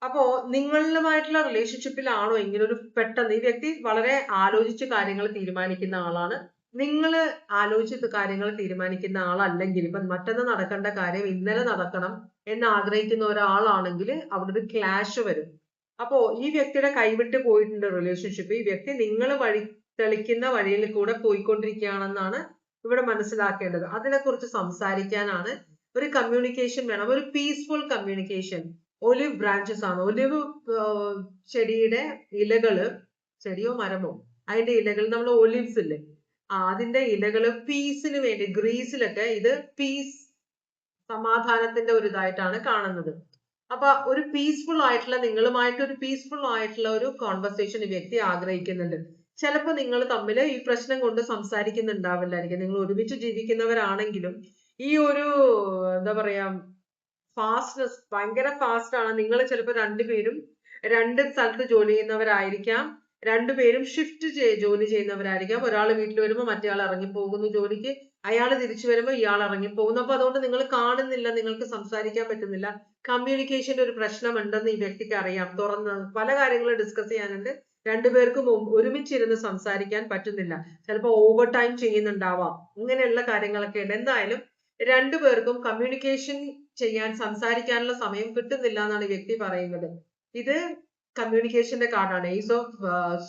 അപ്പോ നിങ്ങളുമായിട്ടുള്ള റിലേഷൻഷിപ്പിലാണോ ഇങ്ങനെ ഒരു പെട്ടെന്ന് ഈ വ്യക്തി വളരെ ആലോചിച്ച് കാര്യങ്ങൾ തീരുമാനിക്കുന്ന ആളാണ്. നിങ്ങൾ ആലോചിച്ച് കാര്യങ്ങൾ തീരുമാനിക്കുന്ന ആളല്ലെങ്കിൽ, ഇപ്പൊ മറ്റന്ന് നടക്കേണ്ട കാര്യം ഇന്നലെ നടക്കണം എന്ന് ആഗ്രഹിക്കുന്ന ഒരാളാണെങ്കിൽ അവിടെ ഒരു ക്ലാഷ് വരും. അപ്പോ ഈ വ്യക്തിയുടെ കൈവിട്ട് പോയിട്ടുണ്ട് റിലേഷൻഷിപ്പ്. ഈ വ്യക്തി നിങ്ങൾ തെളിക്കുന്ന വഴിയിൽ കൂടെ പോയിക്കൊണ്ടിരിക്കുകയാണെന്നാണ് ഇവിടെ മനസ്സിലാക്കേണ്ടത്. അതിനെക്കുറിച്ച് സംസാരിക്കാനാണ്. ഒരു കമ്മ്യൂണിക്കേഷൻ വേണം, ഒരു പീസ്ഫുൾ കമ്മ്യൂണിക്കേഷൻ. ഒലിവ് ബ്രാഞ്ചസ് ആണ്. ഒലിവ് ചെടിയുടെ ഇലകള്, ചെടിയോ മരമോ അതിന്റെ ഇലകൾ, നമ്മൾ ഒലിവ്സ് ഇല്ലേ, അതിന്റെ ഇലകള് പീസിന് വേണ്ടി, ഗ്രീസിലൊക്കെ ഇത് പീസ്, സമാധാനത്തിന്റെ ഒരു ഇതായിട്ടാണ് കാണുന്നത്. അപ്പൊ ഒരു പീസ്ഫുൾ ആയിട്ടുള്ള, നിങ്ങളുമായിട്ട് ഒരു പീസ്ഫുൾ ആയിട്ടുള്ള ഒരു കോൺവെർസേഷൻ ഈ വ്യക്തി ആഗ്രഹിക്കുന്നുണ്ട്. ചിലപ്പോൾ നിങ്ങൾ തമ്മിൽ ഈ പ്രശ്നം കൊണ്ട് സംസാരിക്കുന്നുണ്ടാവില്ലായിരിക്കും. നിങ്ങൾ ഒരുമിച്ച് ജീവിക്കുന്നവരാണെങ്കിലും ഈ ഒരു എന്താ പറയാ ഫാസ്റ്റ്നെസ് ഭയങ്കര ഫാസ്റ്റ് ആണ്. നിങ്ങൾ ചിലപ്പോൾ രണ്ടുപേരും രണ്ട് സ്ഥലത്ത് ജോലി ചെയ്യുന്നവരായിരിക്കാം, രണ്ടുപേരും ഷിഫ്റ്റ് ജോലി ചെയ്യുന്നവരായിരിക്കാം. ഒരാൾ വീട്ടിൽ വരുമ്പോൾ മറ്റേ ആൾ ഇറങ്ങിപ്പോകുന്നു ജോലിക്ക്, അയാൾ തിരിച്ചു വരുമ്പോൾ ഇയാൾ ഇറങ്ങിപ്പോകുന്നു. അപ്പൊ അതുകൊണ്ട് നിങ്ങൾ കാണുന്നില്ല, നിങ്ങൾക്ക് സംസാരിക്കാൻ പറ്റുന്നില്ല. കമ്മ്യൂണിക്കേഷന്റെ ഒരു പ്രശ്നമുണ്ടെന്ന് ഈ വ്യക്തിക്ക് അറിയാം. തുറന്ന് പല കാര്യങ്ങളും ഡിസ്കസ് ചെയ്യാനുണ്ട്. രണ്ടുപേർക്കും ഒരുമിച്ചിരുന്ന് സംസാരിക്കാൻ പറ്റുന്നില്ല. ചിലപ്പോൾ ഓവർ ടൈം ചെയ്യുന്നുണ്ടാവാം. ഇങ്ങനെയുള്ള കാര്യങ്ങളൊക്കെ ഉണ്ട്. എന്തായാലും രണ്ടുപേർക്കും കമ്മ്യൂണിക്കേഷൻ ചെയ്യാൻ, സംസാരിക്കാനുള്ള സമയം കിട്ടുന്നില്ല എന്നാണ് ഈ വ്യക്തി പറയുന്നത്. ഇത് കമ്മ്യൂണിക്കേഷന്റെ കാർഡാണ്. ഏസ് ഓഫ്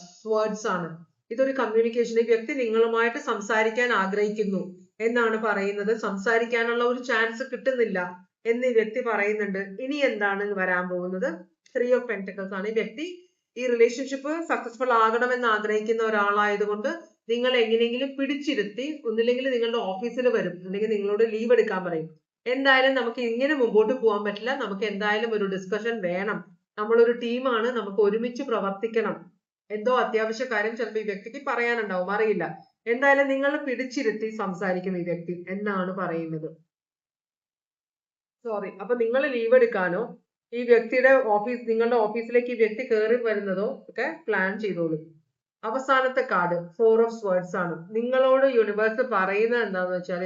സ്വേർഡ്സ് ആണ്. ഇതൊരു കമ്മ്യൂണിക്കേഷൻ. ഈ വ്യക്തി നിങ്ങളുമായിട്ട് സംസാരിക്കാൻ ആഗ്രഹിക്കുന്നു എന്നാണ് പറയുന്നത്. സംസാരിക്കാനുള്ള ഒരു ചാൻസ് കിട്ടുന്നില്ല എന്ന് ഈ വ്യക്തി പറയുന്നുണ്ട്. ഇനി എന്താണ് വരാൻ പോകുന്നത്? 3 of Pentacles ആണ്. ഈ വ്യക്തി ഈ റിലേഷൻഷിപ്പ് സക്സസ്ഫുൾ ആകണമെന്ന് ആഗ്രഹിക്കുന്ന ഒരാളായതുകൊണ്ട് നിങ്ങൾ എങ്ങനെയെങ്കിലും പിടിച്ചിരുത്തി, ഒന്നില്ലെങ്കിൽ നിങ്ങളുടെ ഓഫീസിൽ വരും, അല്ലെങ്കിൽ നിങ്ങളോട് ലീവ് എടുക്കാൻ പറയും. എന്തായാലും നമുക്ക് ഇങ്ങനെ മുമ്പോട്ട് പോകാൻ പറ്റില്ല, നമുക്ക് എന്തായാലും ഒരു ഡിസ്കഷൻ വേണം, നമ്മളൊരു ടീമാണ്, നമുക്ക് ഒരുമിച്ച് പ്രവർത്തിക്കണം, എന്തോ അത്യാവശ്യ കാര്യം ചിലപ്പോൾ ഈ വ്യക്തിക്ക് പറയാനുണ്ടാവും, അറിയില്ല. എന്തായാലും നിങ്ങൾ പിടിച്ചിരുത്തി സംസാരിക്കും ഈ വ്യക്തി എന്നാണ് പറയുന്നത്. സോറി. അപ്പൊ നിങ്ങൾ ലീവ് എടുക്കാനോ ഈ വ്യക്തിയുടെ നിങ്ങളുടെ ഓഫീസിലേക്ക് ഈ വ്യക്തി കയറി വരുന്നതോ ഒക്കെ പ്ലാൻ ചെയ്തോളൂ. അവസാനത്തെ കാർഡ് 4 of Swords ആണ്. നിങ്ങളോട് യൂണിവേഴ്സ് പറയുന്നത് എന്താന്ന് വെച്ചാൽ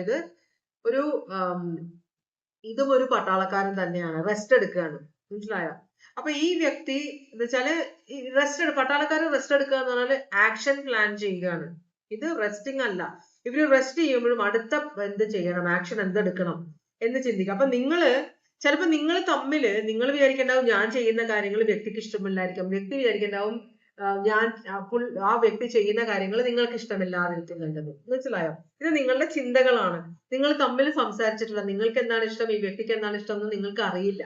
ഇതും ഒരു പട്ടാളക്കാരൻ തന്നെയാണ്, റെസ്റ്റ് എടുക്കുകയാണ്. മനസ്സിലായോ? അപ്പൊ ഈ വ്യക്തി എന്ന് വെച്ചാല് പട്ടാളക്കാരൻ റെസ്റ്റ് എടുക്കുക എന്ന് പറഞ്ഞാല് ആക്ഷൻ പ്ലാൻ ചെയ്യുകയാണ്. ഇത് റെസ്റ്റിംഗ് അല്ല. ഇവര് റെസ്റ്റ് ചെയ്യുമ്പോഴും അടുത്ത എന്ത് ചെയ്യണം, ആക്ഷൻ എന്തെടുക്കണം എന്ന് ചിന്തിക്കുക. അപ്പൊ നിങ്ങള് ചിലപ്പോൾ നിങ്ങൾ തമ്മില് നിങ്ങൾ വിചാരിക്കണ്ടാവും ഞാൻ ചെയ്യുന്ന കാര്യങ്ങൾ വ്യക്തിക്ക് ഇഷ്ടമില്ലായിരിക്കും, വ്യക്തി വിചാരിക്കണ്ടാവും ഞാൻ ആ വ്യക്തി ചെയ്യുന്ന കാര്യങ്ങൾ നിങ്ങൾക്ക് ഇഷ്ടമില്ലാതിരിക്കുന്നുണ്ടെന്ന്. മനസ്സിലായോ? ഇത് നിങ്ങളുടെ ചിന്തകളാണ്. നിങ്ങൾ തമ്മിൽ സംസാരിച്ചിട്ടില്ല, നിങ്ങൾക്ക് എന്താണ് ഇഷ്ടം, ഈ വ്യക്തിക്ക് എന്താണ് ഇഷ്ടം എന്ന് നിങ്ങൾക്ക് അറിയില്ല.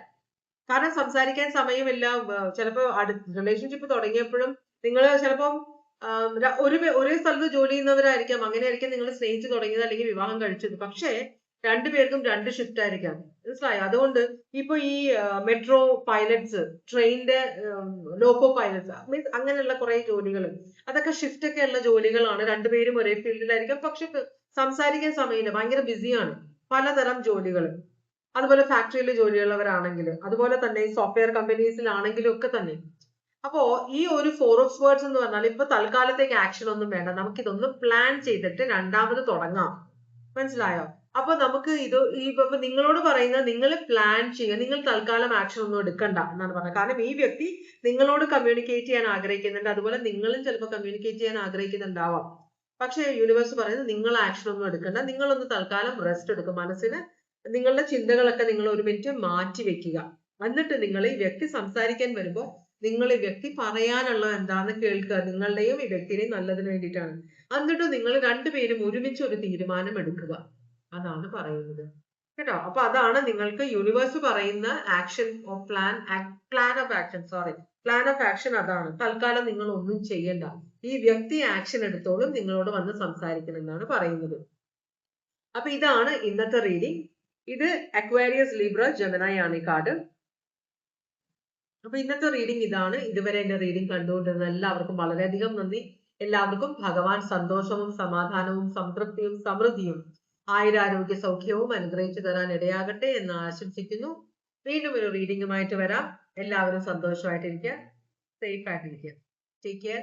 കാരണം സംസാരിക്കാൻ സമയമില്ല. ചിലപ്പോ റിലേഷൻഷിപ്പ് തുടങ്ങിയപ്പോഴും നിങ്ങൾ ചിലപ്പം ഒരേ സ്ഥലത്ത് ജോലി ചെയ്യുന്നവരായിരിക്കാം, അങ്ങനെയായിരിക്കും നിങ്ങൾ സ്നേഹിച്ചു തുടങ്ങിയത് അല്ലെങ്കിൽ വിവാഹം കഴിച്ചത്. പക്ഷേ രണ്ടുപേർക്കും രണ്ട് ഷിഫ്റ്റ് ആയിരിക്കാം. മനസ്സിലായോ? അതുകൊണ്ട് ഇപ്പൊ ഈ മെട്രോ പൈലറ്റ്സ്, ട്രെയിനിന്റെ ലോക്കോ പൈലറ്റ്സ്, മീൻസ് അങ്ങനെയുള്ള കുറെ ജോലികൾ, അതൊക്കെ ഷിഫ്റ്റ് ഒക്കെ ഉള്ള ജോലികളാണ്. രണ്ടുപേരും ഒരേ ഫീൽഡിലായിരിക്കും, പക്ഷെ സംസാരിക്കാൻ സമയമില്ല, ഭയങ്കര ബിസിയാണ്. പലതരം ജോലികൾ. അതുപോലെ ഫാക്ടറിയിൽ ജോലിയുള്ളവരാണെങ്കിൽ, അതുപോലെ തന്നെ സോഫ്റ്റ്വെയർ കമ്പനീസിലാണെങ്കിലും ഒക്കെ തന്നെ. അപ്പോ ഈ ഒരു 4 of Swords എന്ന് പറഞ്ഞാൽ ഇപ്പൊ തൽക്കാലത്തേക്ക് ആക്ഷൻ ഒന്നും വേണ്ട, നമുക്ക് ഇതൊന്ന് പ്ലാൻ ചെയ്തിട്ട് രണ്ടാമത് തുടങ്ങാം. മനസ്സിലായോ? അപ്പൊ നമുക്ക് ഇത് ഇപ്പൊ നിങ്ങളോട് പറയുന്നത് നിങ്ങൾ പ്ലാൻ ചെയ്യുക, നിങ്ങൾ തൽക്കാലം ആക്ഷൻ ഒന്നും എടുക്കണ്ട എന്നാണ് പറഞ്ഞത്. കാരണം ഈ വ്യക്തി നിങ്ങളോട് കമ്മ്യൂണിക്കേറ്റ് ചെയ്യാൻ ആഗ്രഹിക്കുന്നുണ്ട്, അതുപോലെ നിങ്ങളും ചിലപ്പോൾ കമ്മ്യൂണിക്കേറ്റ് ചെയ്യാൻ ആഗ്രഹിക്കുന്നുണ്ടാവാം. പക്ഷെ യൂണിവേഴ്സ് പറയുന്നത് നിങ്ങൾ ആക്ഷൻ ഒന്നും എടുക്കണ്ട, നിങ്ങളൊന്ന് തൽക്കാലം റെസ്റ്റ് എടുക്കും. മനസ്സിന് നിങ്ങളുടെ ചിന്തകളൊക്കെ നിങ്ങൾ ഒരു മിനിറ്റ് മാറ്റി വെക്കുക. എന്നിട്ട് നിങ്ങൾ ഈ വ്യക്തി സംസാരിക്കാൻ വരുമ്പോൾ നിങ്ങൾ ഈ വ്യക്തി പറയാനുള്ള എന്താന്ന് കേൾക്കുക. നിങ്ങളുടെയും ഈ വ്യക്തിയുടെയും നല്ലതിന് വേണ്ടിയിട്ടാണ്. എന്നിട്ട് നിങ്ങൾ രണ്ടുപേരും ഒരുമിച്ച് ഒരു തീരുമാനം എടുക്കുക. അതാണ് പറയുന്നത് കേട്ടോ. അപ്പൊ അതാണ് നിങ്ങൾക്ക് യൂണിവേഴ്സ് പറയുന്ന action of plan of action, plan of action അതാണ്. തൽക്കാലം നിങ്ങൾ ഒന്നും ചെയ്യണ്ട, ഈ വ്യക്തി ആക്ഷൻ എടുത്തോളും നിങ്ങളോട് വന്ന് സംസാരിക്കണമെന്നാണ് പറയുന്നത്. അപ്പൊ ഇതാണ് ഇന്നത്തെ റീഡിംഗ്. ഇത് അക്വാരിയസ്, ലിബ്ര, ജെമിനി ആണ് ഈ കാർഡ്. അപ്പൊ ഇന്നത്തെ റീഡിംഗ് ഇതാണ്. ഇതുവരെ എന്റെ റീഡിംഗ് കണ്ടുകൊണ്ടിരുന്ന എല്ലാവർക്കും വളരെയധികം നന്ദി. എല്ലാവർക്കും ഭഗവാൻ സന്തോഷവും സമാധാനവും സംതൃപ്തിയും സമൃദ്ധിയും ആയുരാരോഗ്യ സൗഖ്യവും അനുഗ്രഹിച്ചു തരാൻ ഇടയാകട്ടെ എന്ന് ആശംസിക്കുന്നു. വീണ്ടും ഒരു റീഡിംഗുമായിട്ട് വരാം. എല്ലാവരും സന്തോഷമായിട്ടിരിക്കുക, സേഫ് ആയിട്ടിരിക്കുക. Take care.